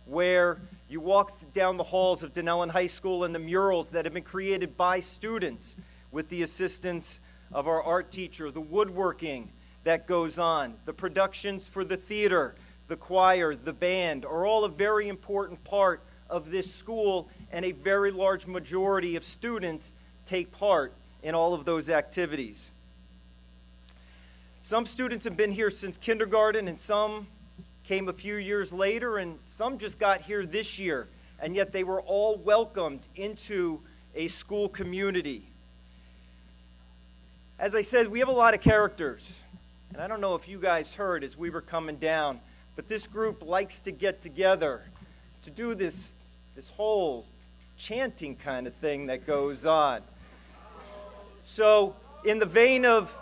where you walk down the halls of Denellen High School and the murals that have been created by students with the assistance of our art teacher, the woodworking that goes on, the productions for the theater, the choir, the band are all a very important part of this school, and a very large majority of students take part in all of those activities. Some students have been here since kindergarten, and some came a few years later, and some just got here this year, and yet they were all welcomed into a school community. As I said, we have a lot of characters, and I don't know if you guys heard as we were coming down, but this group likes to get together to do this whole chanting kind of thing that goes on. So, in the vein of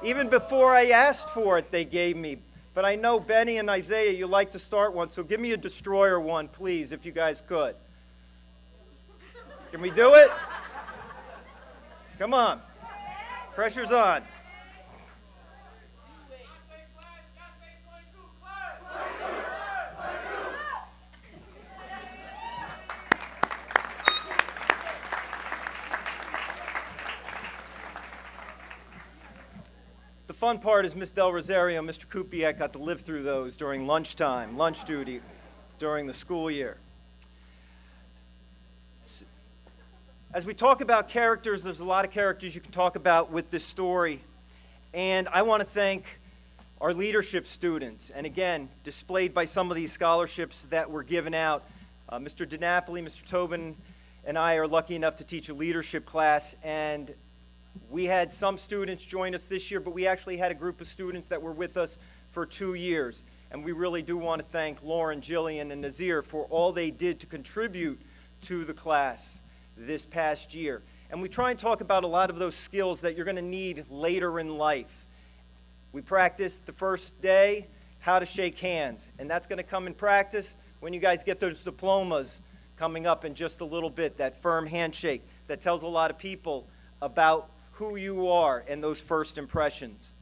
even before I asked for it, they gave me. But I know Benny and Isaiah, you like to start one, so give me a destroyer one, please, if you guys could. Can we do it? Come on. Pressure's on. The fun part is Miss Del Rosario and Mr. Kupiak got to live through those during lunchtime, lunch duty during the school year. As we talk about characters, there's a lot of characters you can talk about with this story. And I want to thank our leadership students. And again, displayed by some of these scholarships that were given out. Mr. DiNapoli, Mr. Tobin, and I are lucky enough to teach a leadership class. And we had some students join us this year, but we actually had a group of students that were with us for 2 years. And we really do want to thank Lauren, Jillian, and Nazir for all they did to contribute to the class this past year. And we try and talk about a lot of those skills that you're going to need later in life. We practiced the first day how to shake hands, and that's going to come in practice when you guys get those diplomas coming up in just a little bit, that firm handshake that tells a lot of people about who you are and those first impressions.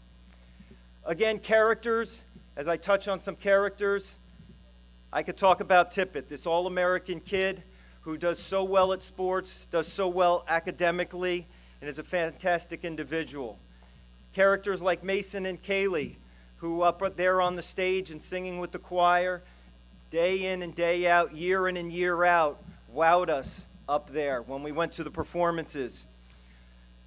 Again, characters, as I touch on some characters, I could talk about Tippett, this all-American kid who does so well at sports, does so well academically, and is a fantastic individual. Characters like Mason and Kaylee, who up there on the stage and singing with the choir, day in and day out, year in and year out, wowed us up there when we went to the performances.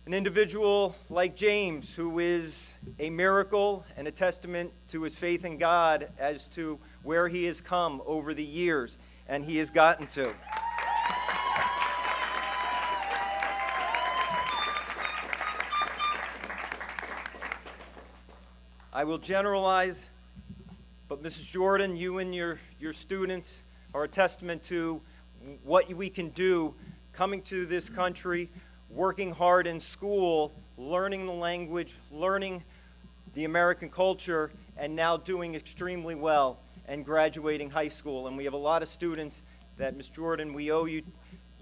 An individual like James, who is a miracle and a testament to his faith in God as to where he has come over the years and he has gotten to. I will generalize, but Mrs. Jordan, you and your students are a testament to what we can do coming to this country, working hard in school, learning the language, learning the American culture, and now doing extremely well and graduating high school. And we have a lot of students that, Ms. Jordan, we owe you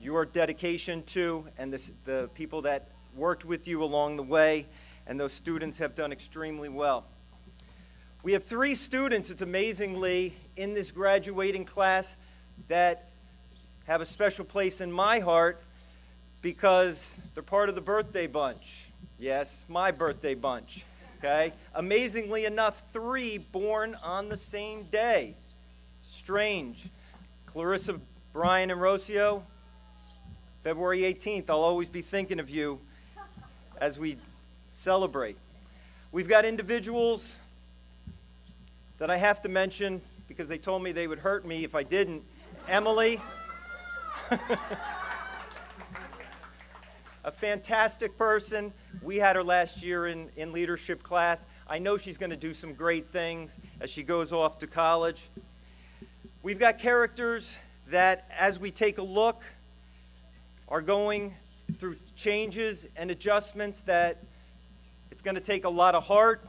your dedication to, and the people that worked with you along the way, and those students have done extremely well. We have 3 students, it's amazingly, in this graduating class that have a special place in my heart because they're part of the birthday bunch. Yes, my birthday bunch, okay? Amazingly enough, 3 born on the same day. Strange. Clarissa, Brian, and Rocio, February 18th, I'll always be thinking of you as we celebrate. We've got individuals that I have to mention because they told me they would hurt me if I didn't. Emily, a fantastic person. We had her last year in leadership class. I know she's going to do some great things as she goes off to college. We've got characters that, as we take a look, are going through changes and adjustments that it's going to take a lot of heart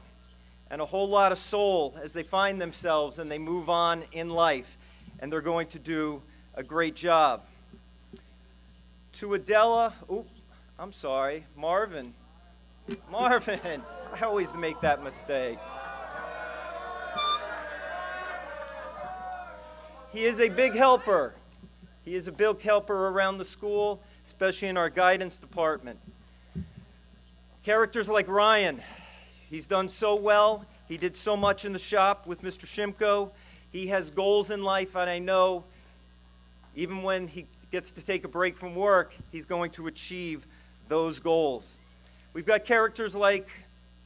and a whole lot of soul as they find themselves and they move on in life, and they're going to do a great job. To Adela, I'm sorry, Marvin, I always make that mistake. He is a big helper. He is a big helper around the school, especially in our guidance department. Characters like Ryan, he's done so well. He did so much in the shop with Mr. Shimko. He has goals in life, and I know even when he gets to take a break from work, he's going to achieve those goals. We've got characters like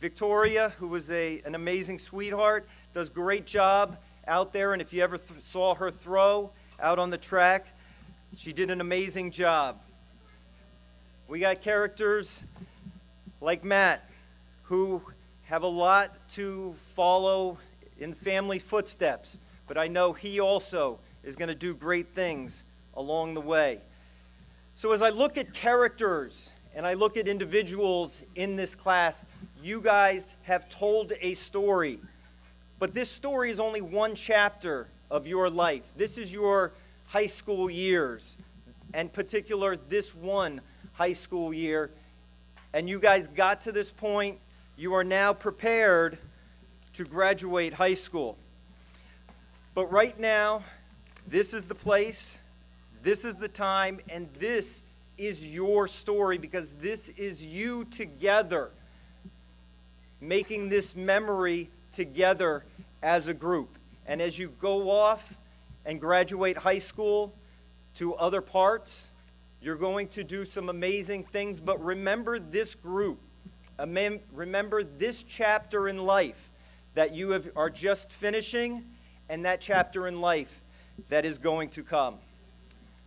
Victoria, who was an amazing sweetheart, does a great job out there, and if you ever saw her throw out on the track, she did an amazing job. We got characters like Matt, who have a lot to follow in family footsteps, but I know he also is going to do great things along the way. So as I look at characters and I look at individuals in this class, you guys have told a story, but this story is only one chapter of your life. This is your high school years, and in particular this one high school year, and you guys got to this point. You are now prepared to graduate high school. But right now, this is the place, this is the time, and this is your story, because this is you together, making this memory together as a group. And as you go off and graduate high school to other parts, you're going to do some amazing things, but remember this group. Remember this chapter in life that you are just finishing, and that chapter in life that is going to come.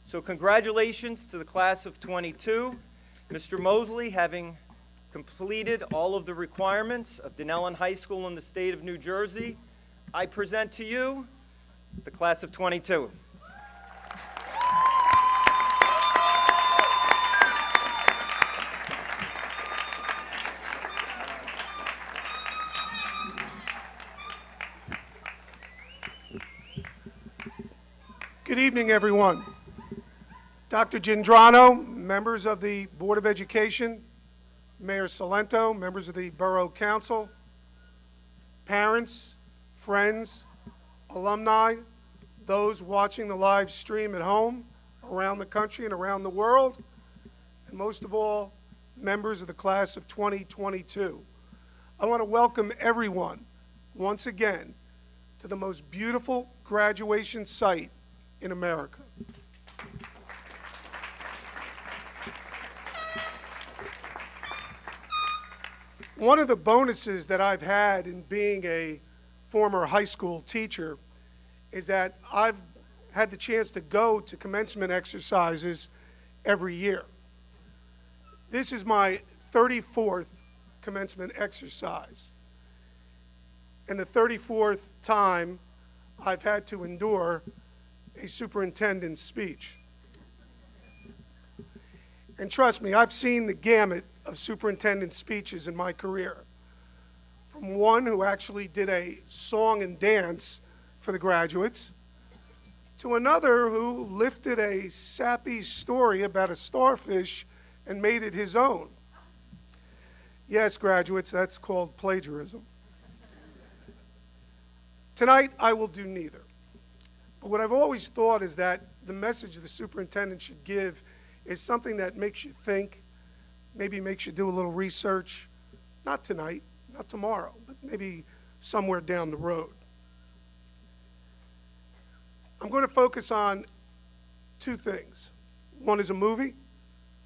So congratulations to the class of 22. Mr. Mosley, having completed all of the requirements of Denellen High School in the state of New Jersey, I present to you the class of 22. Good evening, everyone. Dr. Gindrano, members of the Board of Education, Mayor Salento, members of the Borough Council, parents, friends, alumni, those watching the live stream at home, around the country and around the world, and most of all, members of the class of 2022. I want to welcome everyone, once again, to the most beautiful graduation site in America. One of the bonuses that I've had in being a former high school teacher is that I've had the chance to go to commencement exercises every year. This is my 34th commencement exercise, and the 34th time I've had to endure a superintendent's speech. And trust me, I've seen the gamut of superintendent speeches in my career, from one who actually did a song and dance for the graduates, to another who lifted a sappy story about a starfish and made it his own. Yes, graduates, that's called plagiarism. Tonight, I will do neither. But what I've always thought is that the message the superintendent should give is something that makes you think, maybe makes you do a little research, not tonight, not tomorrow, but maybe somewhere down the road. I'm going to focus on two things. One is a movie,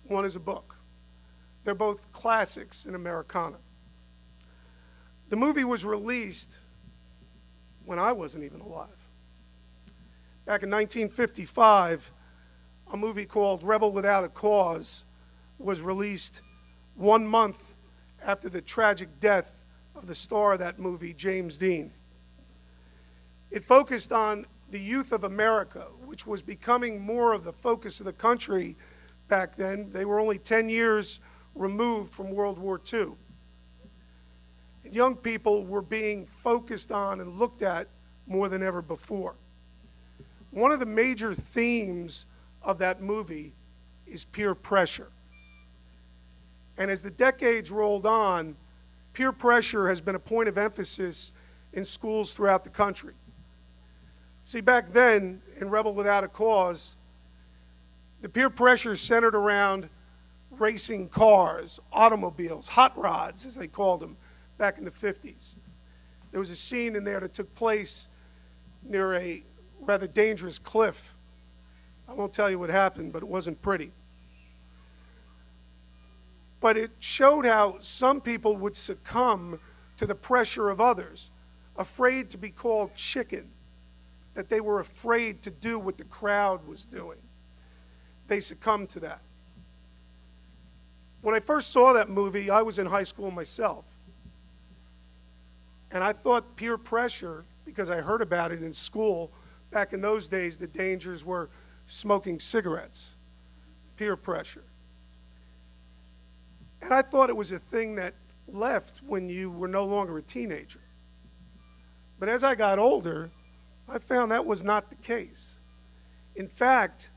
one is a book. They're both classics in Americana. The movie was released when I wasn't even alive. Back in 1955, a movie called Rebel Without a Cause was released 1 month after the tragic death of the star of that movie, James Dean. It focused on the youth of America, which was becoming more of the focus of the country back then. They were only 10 years removed from World War II. And young people were being focused on and looked at more than ever before. One of the major themes of that movie is peer pressure. And as the decades rolled on, peer pressure has been a point of emphasis in schools throughout the country. See, back then, in Rebel Without a Cause, the peer pressure centered around racing cars, automobiles, hot rods, as they called them back in the 50s. There was a scene in there that took place near a rather dangerous cliff. I won't tell you what happened, but it wasn't pretty. But it showed how some people would succumb to the pressure of others, afraid to be called chicken, that they were afraid to do what the crowd was doing. They succumbed to that. When I first saw that movie, I was in high school myself. And I thought peer pressure, because I heard about it in school, back in those days, the dangers were smoking cigarettes, peer pressure. And I thought it was a thing that left when you were no longer a teenager. But as I got older, I found that was not the case. In fact,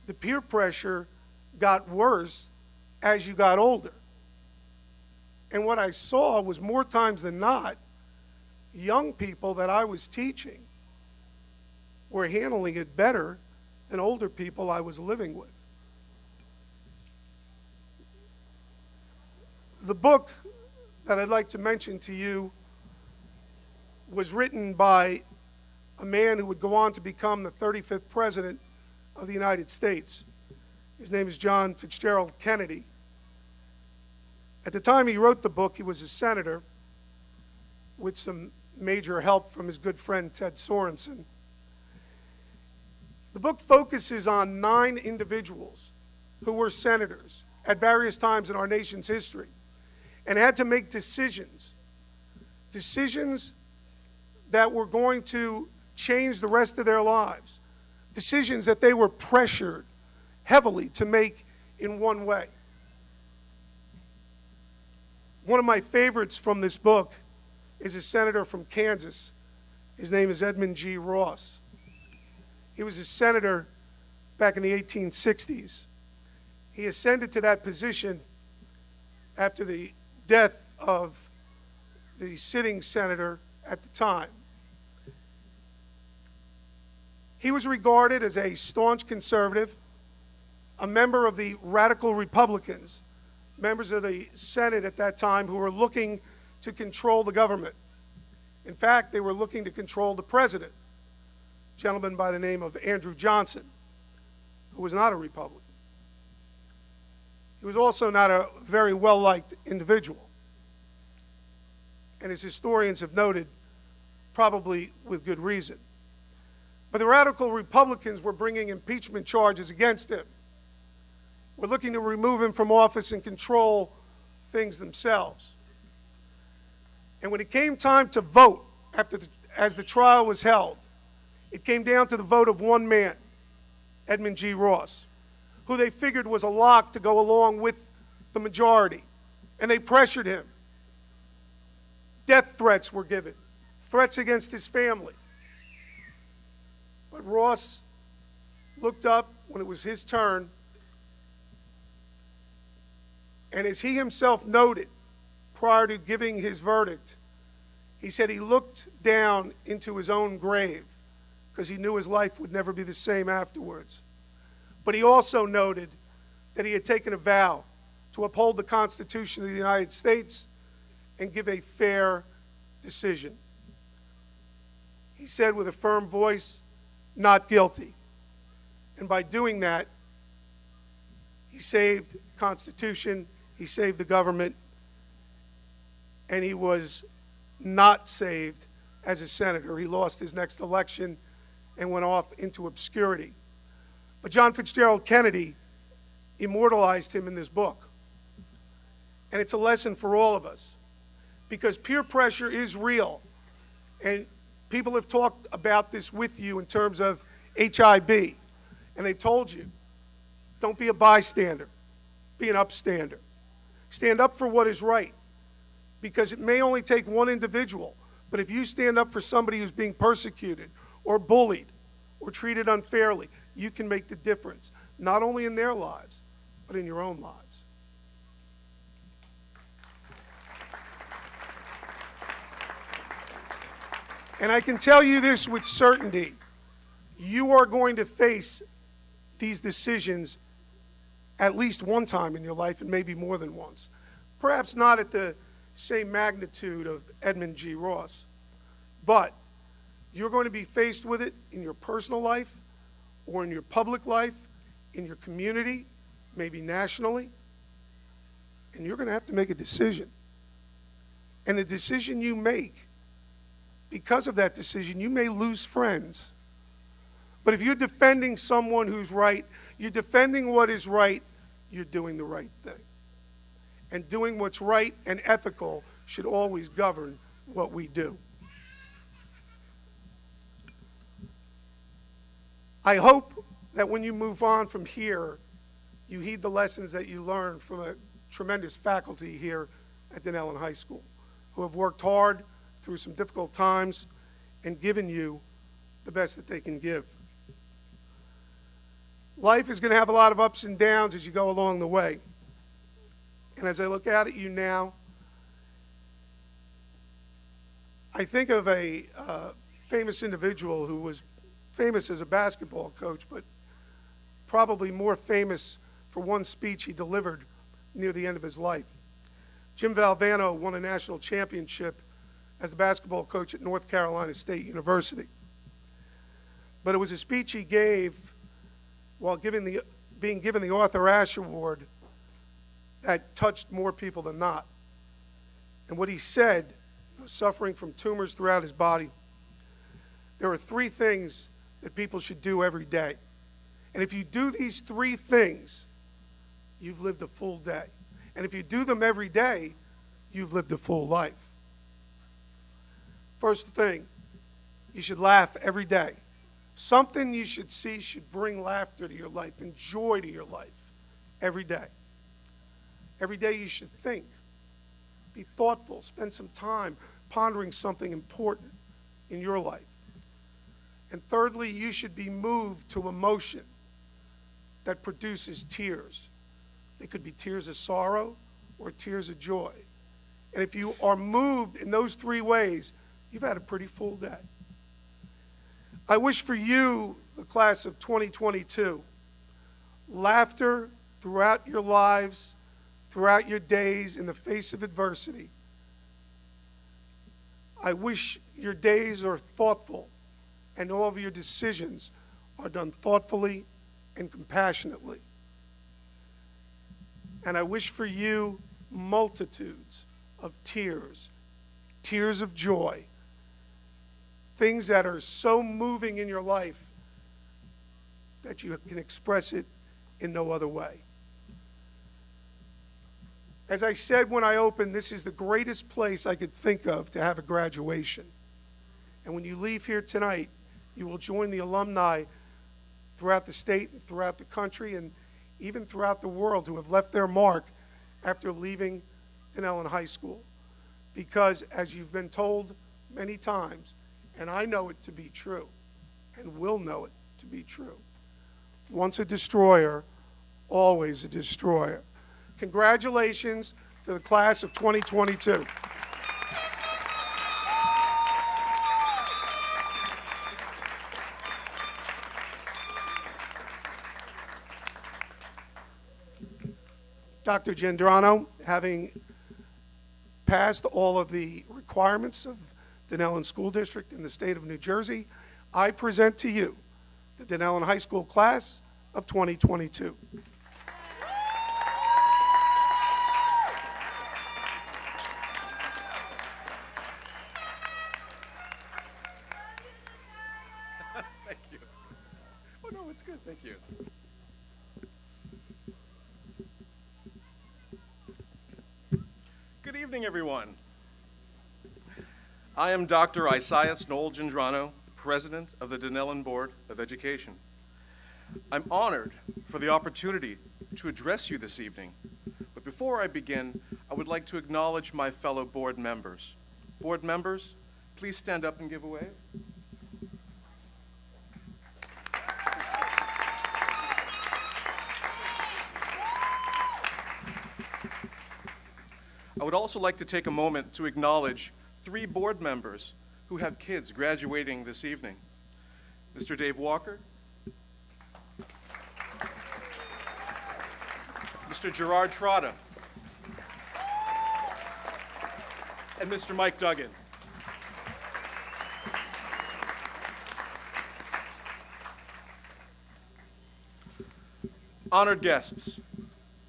the peer pressure got worse as you got older. And what I saw was more times than not, young people that I was teaching were handling it better than older people I was living with. The book that I'd like to mention to you was written by a man who would go on to become the 35th President of the United States. His name is John Fitzgerald Kennedy. At the time he wrote the book, he was a senator with some major help from his good friend Ted Sorensen. The book focuses on 9 individuals who were senators at various times in our nation's history and had to make decisions that were going to change the rest of their lives, decisions that they were pressured heavily to make in one way. One of my favorites from this book is a senator from Kansas. His name is Edmund G. Ross. He was a senator back in the 1860s. He ascended to that position after the death of the sitting senator at the time. He was regarded as a staunch conservative, a member of the radical Republicans, members of the Senate at that time who were looking to control the government. In fact, they were looking to control the president, a gentleman by the name of Andrew Johnson, who was not a Republican. He was also not a very well-liked individual. And as historians have noted, probably with good reason. But the radical Republicans were bringing impeachment charges against him. Were looking to remove him from office and control things themselves. And when it came time to vote, as the trial was held, it came down to the vote of one man, Edmund G. Ross, who they figured was a lock to go along with the majority. And they pressured him. Death threats were given, threats against his family. But Ross looked up when it was his turn, and as he himself noted prior to giving his verdict, he said he looked down into his own grave because he knew his life would never be the same afterwards. But he also noted that he had taken a vow to uphold the Constitution of the United States and give a fair decision. He said with a firm voice, "Not guilty." And by doing that, he saved the Constitution, he saved the government, and he was not saved as a senator. He lost his next election and went off into obscurity. But John Fitzgerald Kennedy immortalized him in this book. And it's a lesson for all of us, because peer pressure is real. And people have talked about this with you in terms of HIB. And they've told you, don't be a bystander, be an upstander. Stand up for what is right, because it may only take one individual, but if you stand up for somebody who's being persecuted or bullied or treated unfairly, you can make the difference, not only in their lives, but in your own lives. And I can tell you this with certainty, you are going to face these decisions at least one time in your life, and maybe more than once. Perhaps not at the same magnitude of Edmund G. Ross, but you're going to be faced with it in your personal life or in your public life, in your community, maybe nationally, and you're going to have to make a decision. And the decision you make, because of that decision, you may lose friends. But if you're defending someone who's right, you're defending what is right, you're doing the right thing. And doing what's right and ethical should always govern what we do. I hope that when you move on from here, you heed the lessons that you learned from a tremendous faculty here at Denellen High School, who have worked hard through some difficult times and given you the best that they can give. Life is going to have a lot of ups and downs as you go along the way. And as I look out at you now, I think of a famous individual who was famous as a basketball coach, but probably more famous for one speech he delivered near the end of his life. Jim Valvano won a national championship as the basketball coach at North Carolina State University. But it was a speech he gave while being given the Arthur Ashe Award that touched more people than not. And what he said, suffering from tumors throughout his body, there are 3 things that people should do every day. And if you do these 3 things, you've lived a full day. And if you do them every day, you've lived a full life. First thing, you should laugh every day. Something you should see should bring laughter to your life and joy to your life every day. Every day you should think, be thoughtful, spend some time pondering something important in your life. And thirdly, you should be moved to emotion that produces tears. They could be tears of sorrow or tears of joy. And if you are moved in those 3 ways, you've had a pretty full day. I wish for you, the class of 2022, laughter throughout your lives, throughout your days in the face of adversity. I wish your days are thoughtful and all of your decisions are done thoughtfully and compassionately. And I wish for you multitudes of tears, tears of joy, things that are so moving in your life that you can express it in no other way. As I said when I opened, this is the greatest place I could think of to have a graduation. And when you leave here tonight, you will join the alumni throughout the state and throughout the country and even throughout the world who have left their mark after leaving Denellen High School. because, as you've been told many times, and I know it to be true, and will know it to be true, once a destroyer, always a destroyer. Congratulations to the class of 2022. Dr. Gendrano, having passed all of the requirements of Denellen School District in the state of New Jersey, I present to you the Denellen High School class of 2022. Thank you. Oh, no, it's good. Thank you. Good evening, everyone. I am Dr. Isaias Noel Gendrano, President of the Denellen Board of Education. I'm honored for the opportunity to address you this evening. But before I begin, I would like to acknowledge my fellow board members. Board members, please stand up and give a wave. I would also like to take a moment to acknowledge 3 board members who have kids graduating this evening. Mr. Dave Walker, Mr. Gerard Trotta, and Mr. Mike Duggan. Honored guests,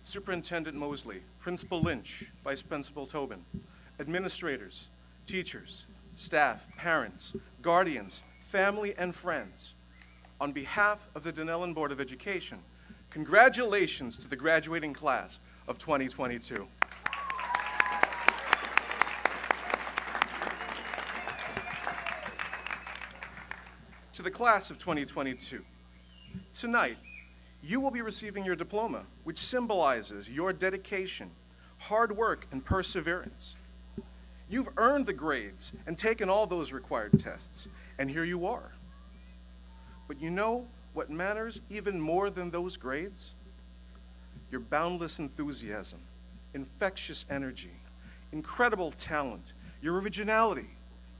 Superintendent Mosley, Principal Lynch, Vice Principal Tobin, administrators, teachers, staff, parents, guardians, family, and friends. On behalf of the Denellen Board of Education, congratulations to the graduating class of 2022. To the class of 2022, tonight, you will be receiving your diploma, which symbolizes your dedication, hard work, and perseverance. You've earned the grades and taken all those required tests, and here you are. But you know what matters even more than those grades? Your boundless enthusiasm, infectious energy, incredible talent, your originality,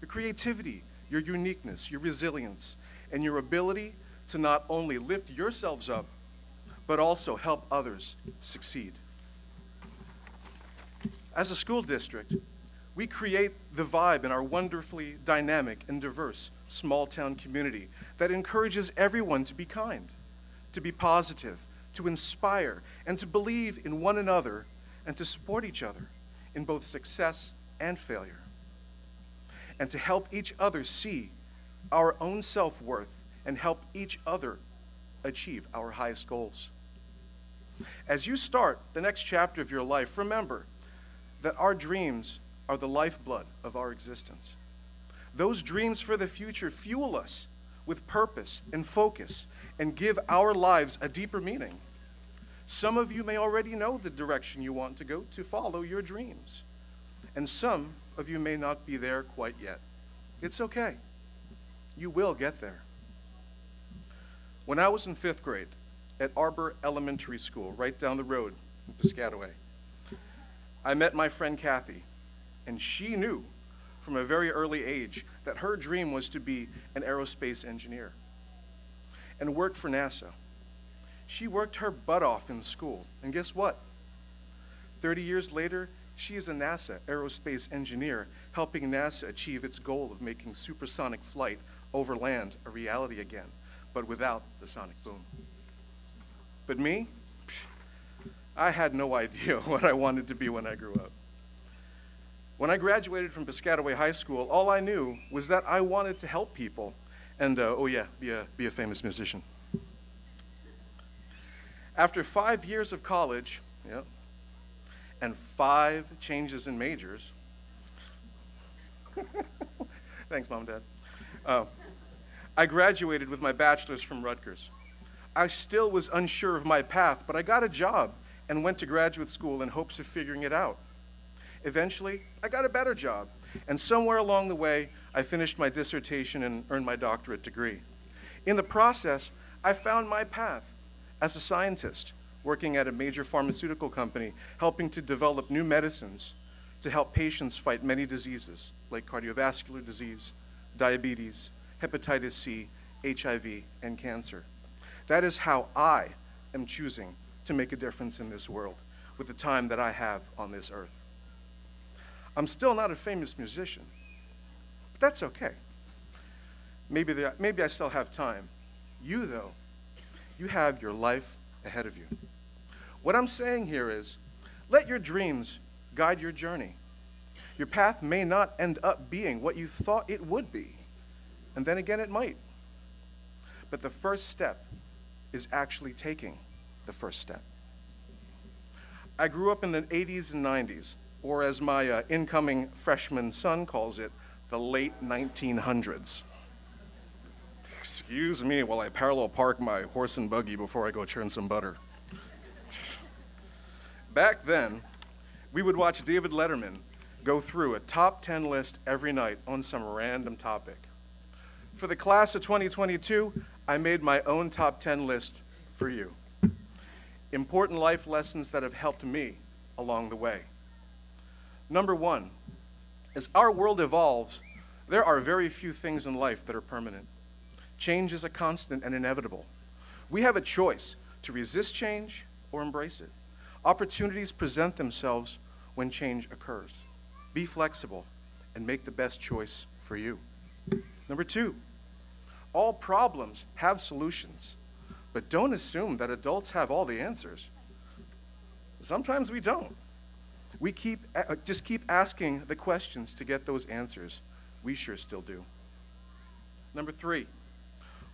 your creativity, your uniqueness, your resilience, and your ability to not only lift yourselves up, but also help others succeed. As a school district, we create the vibe in our wonderfully dynamic and diverse small-town community that encourages everyone to be kind, to be positive, to inspire, and to believe in one another and to support each other in both success and failure, and to help each other see our own self-worth and help each other achieve our highest goals. As you start the next chapter of your life, remember that our dreams are the lifeblood of our existence. Those dreams for the future fuel us with purpose and focus and give our lives a deeper meaning. Some of you may already know the direction you want to go to follow your dreams, and some of you may not be there quite yet. It's okay. You will get there. When I was in 5th grade at Arbor Elementary School, right down the road from Piscataway, I met my friend Kathy, and she knew from a very early age that her dream was to be an aerospace engineer and work for NASA. She worked her butt off in school, and guess what? 30 years later, she is a NASA aerospace engineer, helping NASA achieve its goal of making supersonic flight over land a reality again, but without the sonic boom. But me? I had no idea what I wanted to be when I grew up. When I graduated from Piscataway High School, all I knew was that I wanted to help people and, oh yeah, be a famous musician. After 5 years of college, yeah, and 5 changes in majors, thanks, Mom and Dad, I graduated with my bachelor's from Rutgers. I still was unsure of my path, but I got a job and went to graduate school in hopes of figuring it out. Eventually, I got a better job, and somewhere along the way, I finished my dissertation and earned my doctorate degree. In the process, I found my path as a scientist, working at a major pharmaceutical company, helping to develop new medicines to help patients fight many diseases like cardiovascular disease, diabetes, hepatitis C, HIV, and cancer. That is how I am choosing to make a difference in this world with the time that I have on this earth. I'm still not a famous musician, but that's okay. Maybe I still have time. You, though, you have your life ahead of you. What I'm saying here is, let your dreams guide your journey. Your path may not end up being what you thought it would be, and then again it might. But the first step is actually taking the first step. I grew up in the 80s and 90s, or as my incoming freshman son calls it, the late 1900s. Excuse me while I parallel park my horse and buggy before I go churn some butter. Back then, we would watch David Letterman go through a top 10 list every night on some random topic. For the class of 2022, I made my own top 10 list for you. Important life lessons that have helped me along the way. Number one, as our world evolves, there are very few things in life that are permanent. Change is a constant and inevitable. We have a choice to resist change or embrace it. Opportunities present themselves when change occurs. Be flexible and make the best choice for you. Number two, all problems have solutions, but don't assume that adults have all the answers. Sometimes we don't. We just keep asking the questions to get those answers. We sure still do. Number three,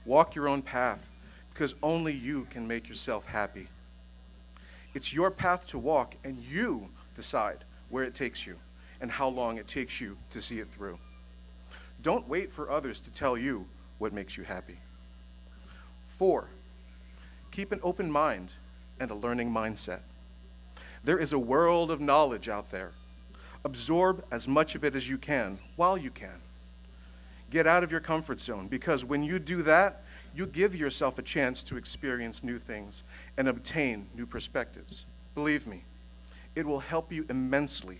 walk your own path, because only you can make yourself happy. It's your path to walk, and you decide where it takes you and how long it takes you to see it through. Don't wait for others to tell you what makes you happy. 4, keep an open mind and a learning mindset. There is a world of knowledge out there. Absorb as much of it as you can while you can. Get out of your comfort zone, because when you do that, you give yourself a chance to experience new things and obtain new perspectives. Believe me, it will help you immensely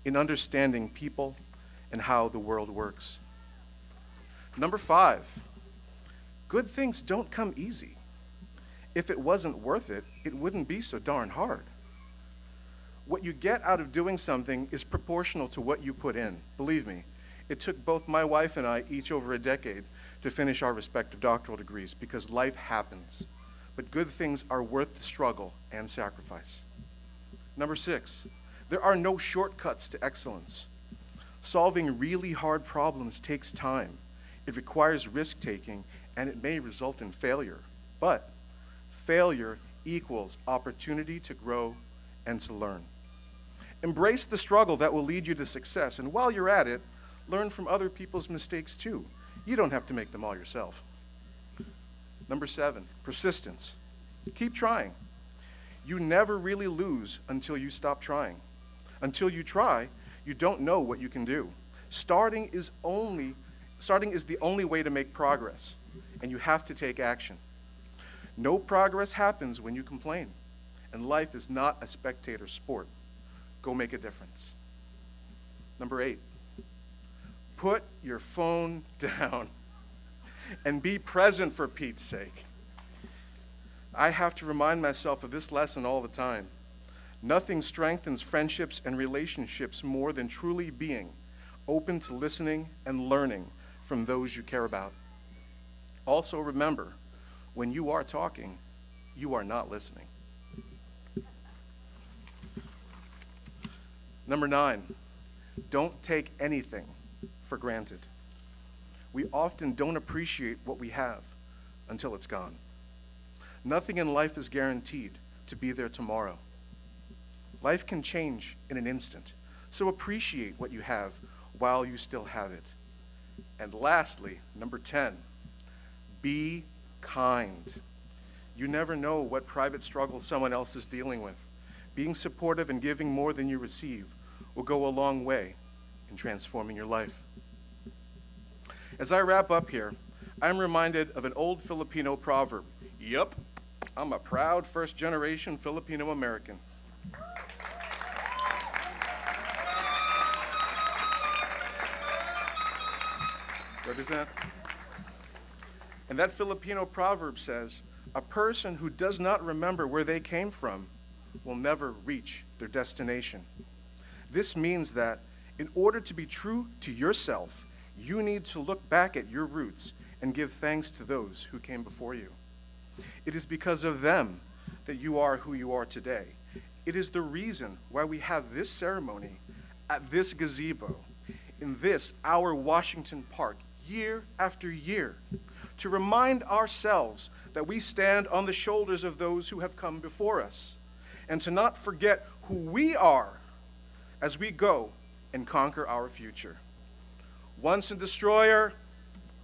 in understanding people and how the world works. Number 5, good things don't come easy. If it wasn't worth it, it wouldn't be so darn hard. What you get out of doing something is proportional to what you put in. Believe me, it took both my wife and I each over a decade to finish our respective doctoral degrees, because life happens. But good things are worth the struggle and sacrifice. Number 6, there are no shortcuts to excellence. Solving really hard problems takes time. It requires risk-taking, and it may result in failure. But failure equals opportunity to grow and to learn. Embrace the struggle that will lead you to success, and while you're at it, learn from other people's mistakes too. You don't have to make them all yourself. Number 7, persistence. Keep trying. You never really lose until you stop trying. Until you try, you don't know what you can do. Starting is the only way to make progress, and you have to take action. No progress happens when you complain, and life is not a spectator sport. Go make a difference. Number 8, put your phone down and be present, for Pete's sake. I have to remind myself of this lesson all the time. Nothing strengthens friendships and relationships more than truly being open to listening and learning from those you care about. Also remember, when you are talking, you are not listening. Number 9, don't take anything for granted. We often don't appreciate what we have until it's gone. Nothing in life is guaranteed to be there tomorrow. Life can change in an instant, so appreciate what you have while you still have it. And lastly, number 10, be kind. You never know what private struggle someone else is dealing with. Being supportive and giving more than you receive will go a long way in transforming your life. As I wrap up here, I'm reminded of an old Filipino proverb. Yup, I'm a proud first-generation Filipino American. Represent. And that Filipino proverb says, a person who does not remember where they came from will never reach their destination. This means that in order to be true to yourself, you need to look back at your roots and give thanks to those who came before you. It is because of them that you are who you are today. It is the reason why we have this ceremony at this gazebo, in this, our Washington Park, year after year, to remind ourselves that we stand on the shoulders of those who have come before us, and to not forget who we are as we go and conquer our future. Once a destroyer,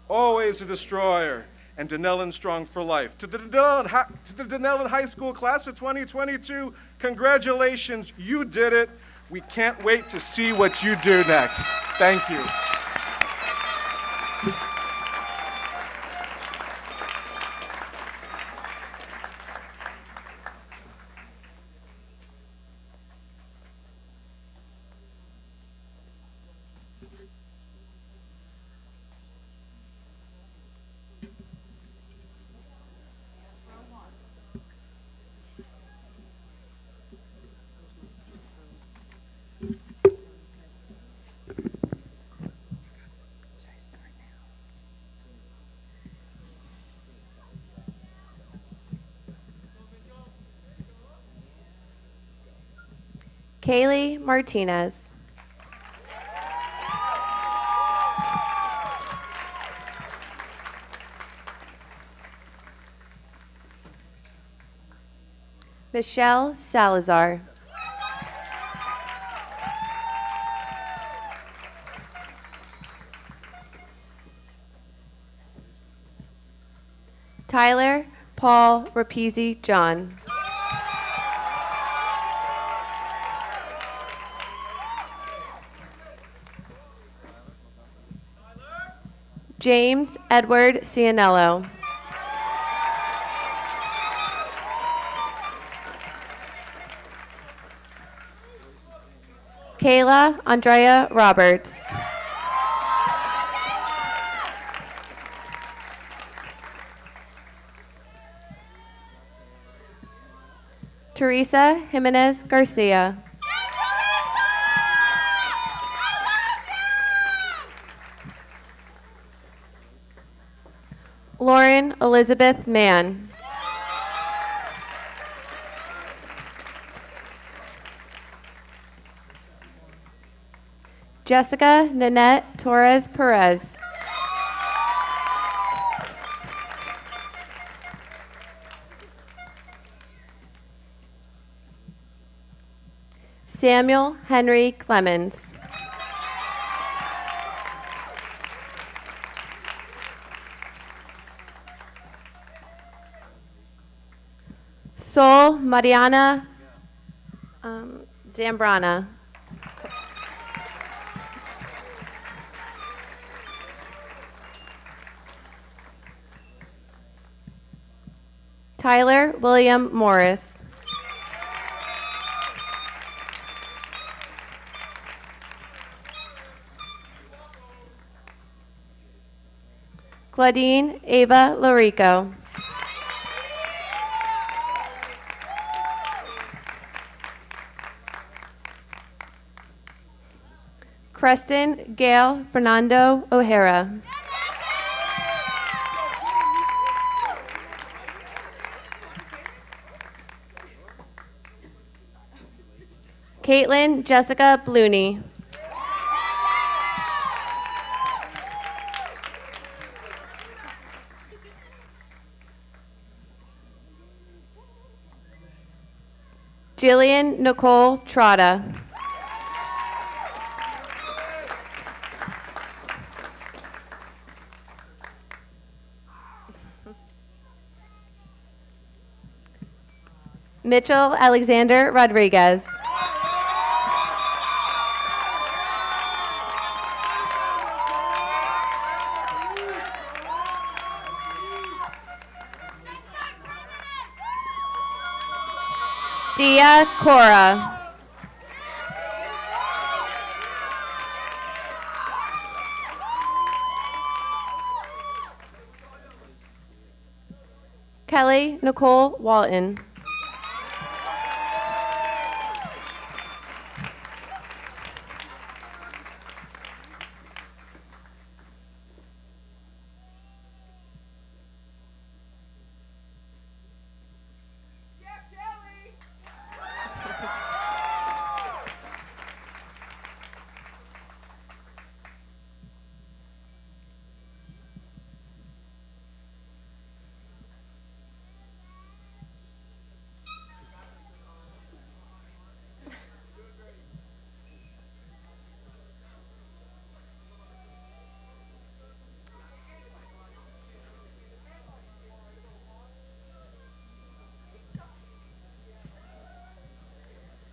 always a destroyer, and Dunellen strong for life. To the Dunellen High School class of 2022, congratulations, you did it. We can't wait to see what you do next. Thank you. Kaylee Martinez. Michelle Salazar. Tyler Paul Rapizzi John. James Edward Cianello. Kayla Andrea Roberts. Teresa Jimenez Garcia. Lauren Elizabeth Mann. Jessica Nanette Torres Perez. Samuel Henry Clemens. Sol Mariana Zambrana. Tyler William Morris. Claudine Ava Lorico. Creston Gail Fernando O'Hara. Caitlin Jessica Blooney. Jillian Nicole Trotta. Mitchell Alexander Rodriguez. Dia Cora. Kelly Nicole Walton.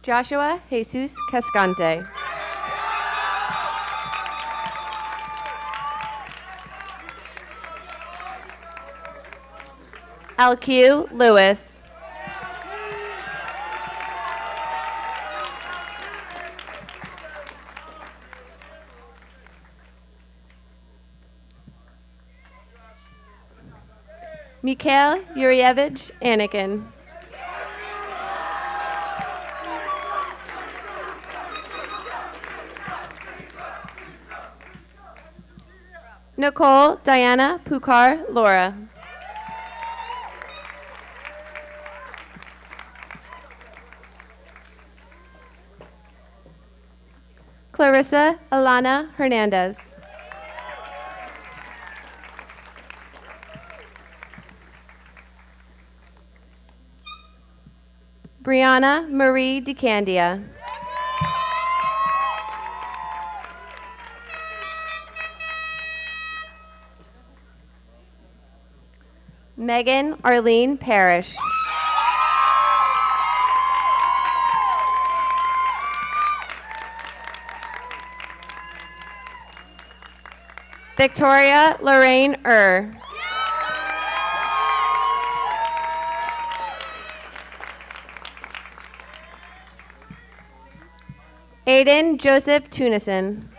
Joshua Jesus Cascante. LQ Lewis. Mikhail Yurievich Anakin. Nicole Diana Pukar Laura. Clarissa Alana Hernandez. Brianna Marie DeCandia. Megan Arlene Parrish. Victoria Lorraine Aiden Joseph Tunison.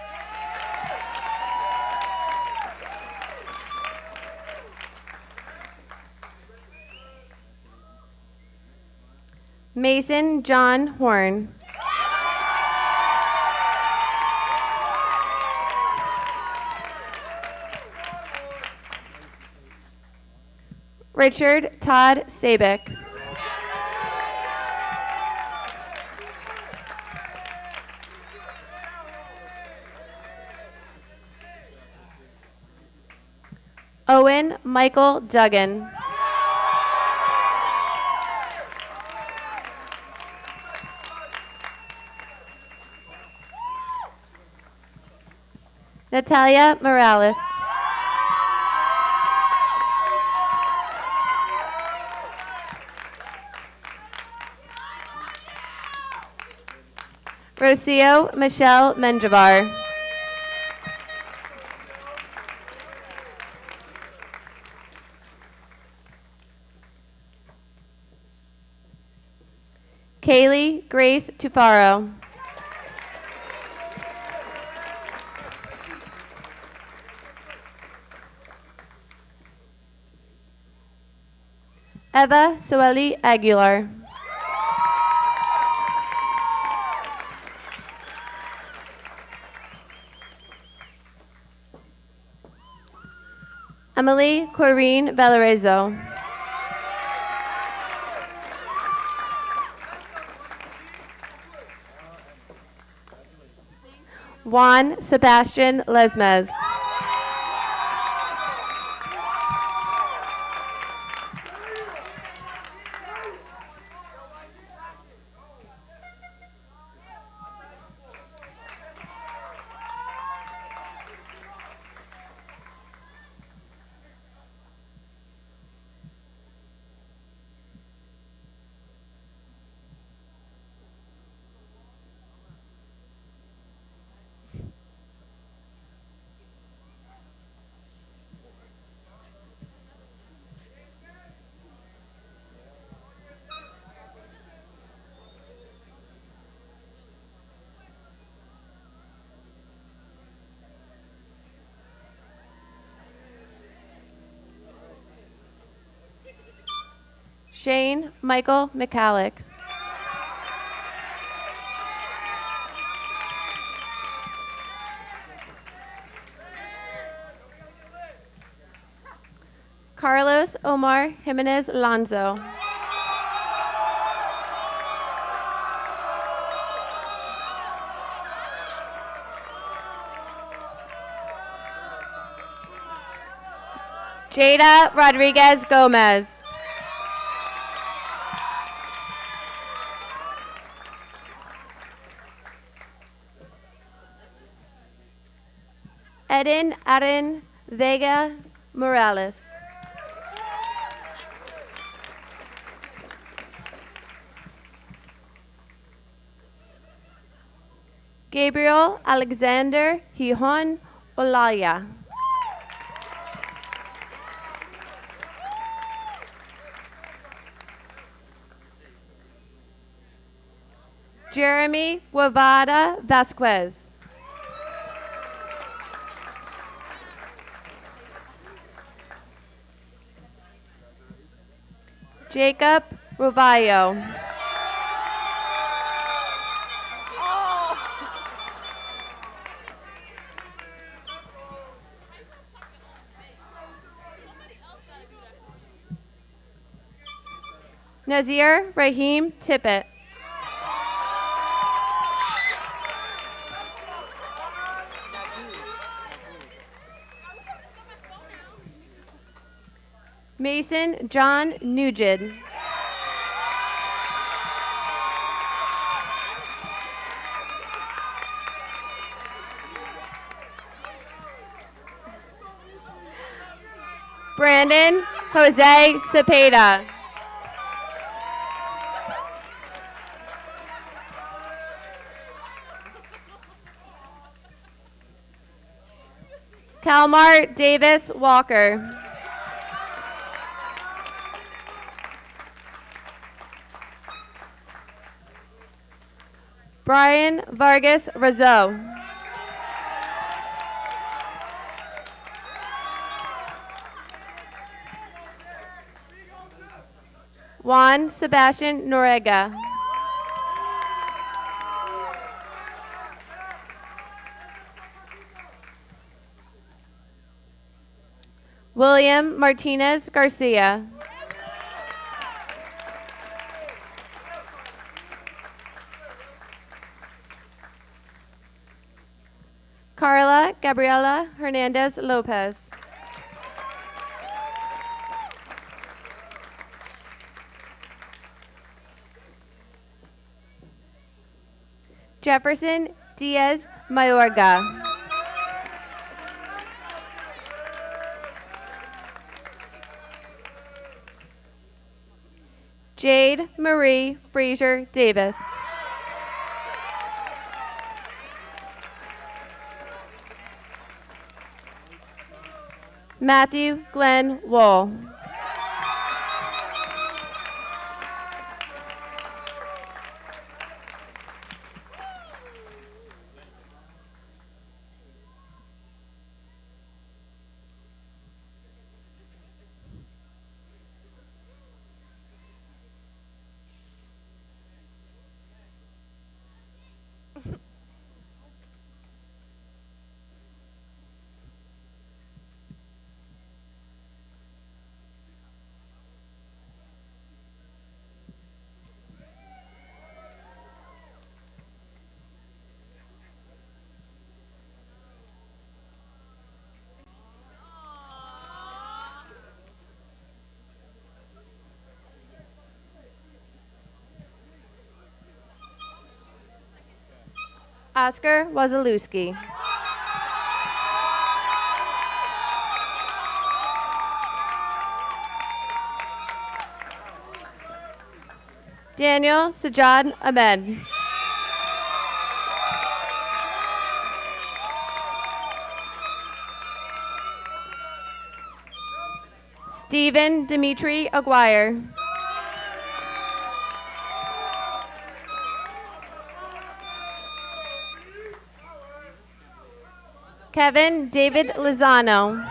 Mason John Horn. Richard Todd Sabick. Owen Michael Duggan. Natalia Morales. Rocio Michelle Menjivar. Kaylee Grace Tufaro. Eva Soeli Aguilar. Emily Corrine Valarezo. Juan Sebastian Lesmez. Shane Michael McCallick. Carlos Omar Jimenez Lanzo. Jada Rodriguez Gomez. Eden Aaron Vega Morales. Gabriel Alexander Hihon Olaya. Jeremy Wavada Vasquez. Jacob Rubayo. Nazir Raheem Tippett. Mason John Nugent. Brandon Jose Cepeda. Kalmar Davis Walker. Brian Vargas Rizzo. Juan Sebastian Norega. William Martinez Garcia. Carla Gabriela Hernandez Lopez. Jefferson Diaz Mayorga. Jade Marie Frazier Davis. Matthew Glenn Wall. Oscar Wazalewski. Daniel Sajad Ahmed. Stephen Dimitri Aguirre. Kevin David Lozano.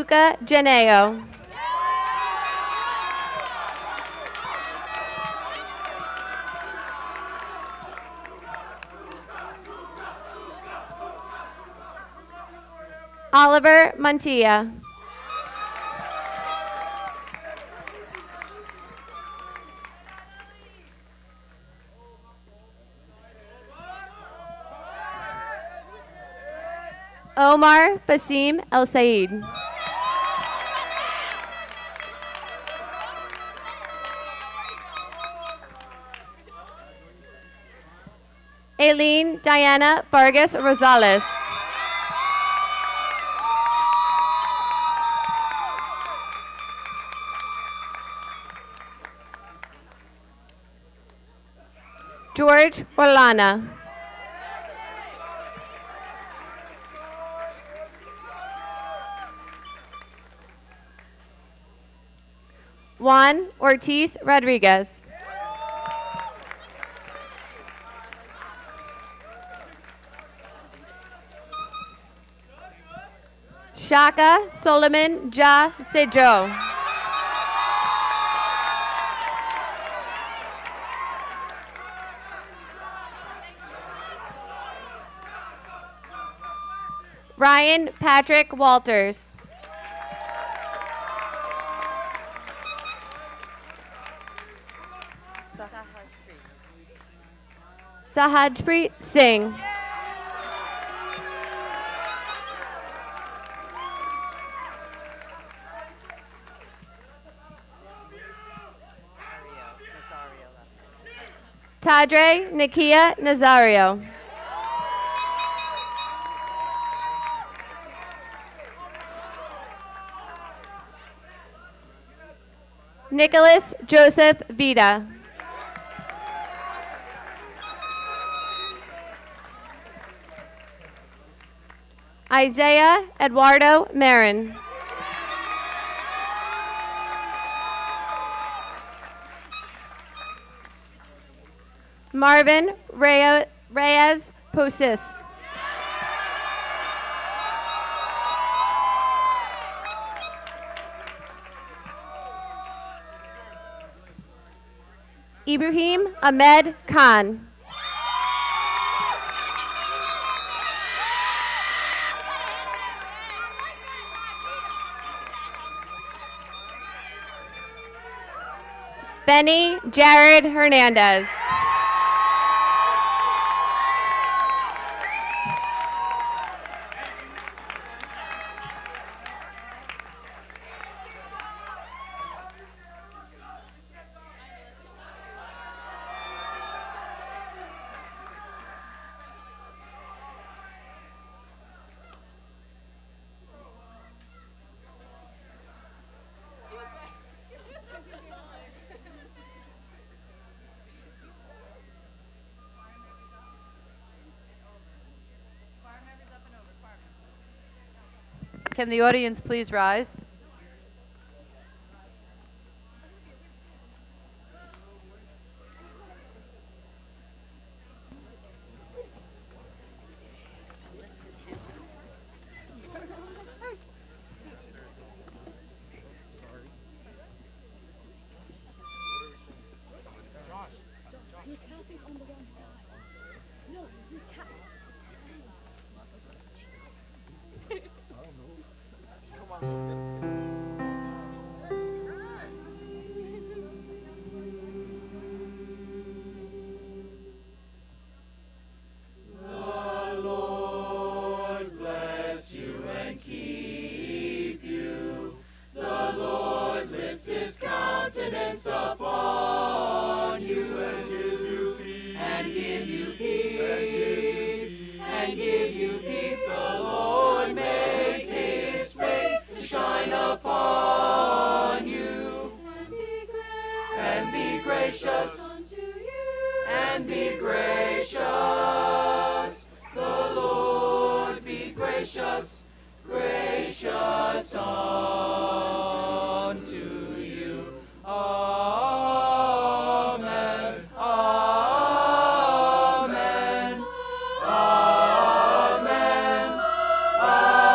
Gianluca Geneo. Oliver Montilla. Omar Basim El Said. Aileen Diana Vargas Rosales. George Orlana. Juan Ortiz Rodriguez. Shaka Solomon Ja Sejo. Ryan Patrick Walters. Sahajpreet Singh. Tadre Nakia Nazario. Nicholas Joseph Vida. Isaiah Eduardo Marin. Marvin Reyes Posis. Ibrahim Ahmed Khan. Benny Jared Hernandez. Can the audience please rise? Upon you and give you peace, and give you peace, and give you peace. The Lord makes his face to shine upon you, and be gracious unto you, and be gracious. The Lord be gracious, gracious unto you. Amen. Amen. Amen. Amen.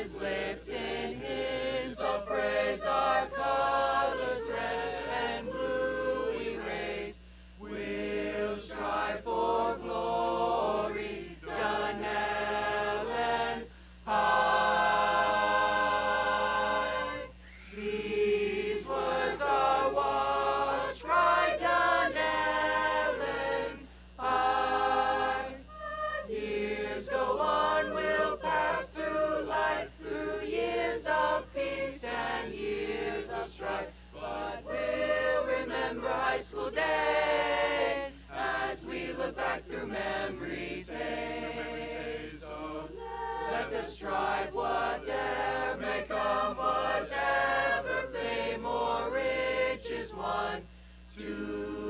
voices lifting hymns of praise, our colors red and blue we raise. We'll strive for glory, Dunellen high. These words are watch cry, Dunellen high. As years go on, we'll pass through life, through years of peace and years of strife. But we'll remember high school days as we look back through memory's haze. So let us strive, whatever may come, whatever fame or riches won, to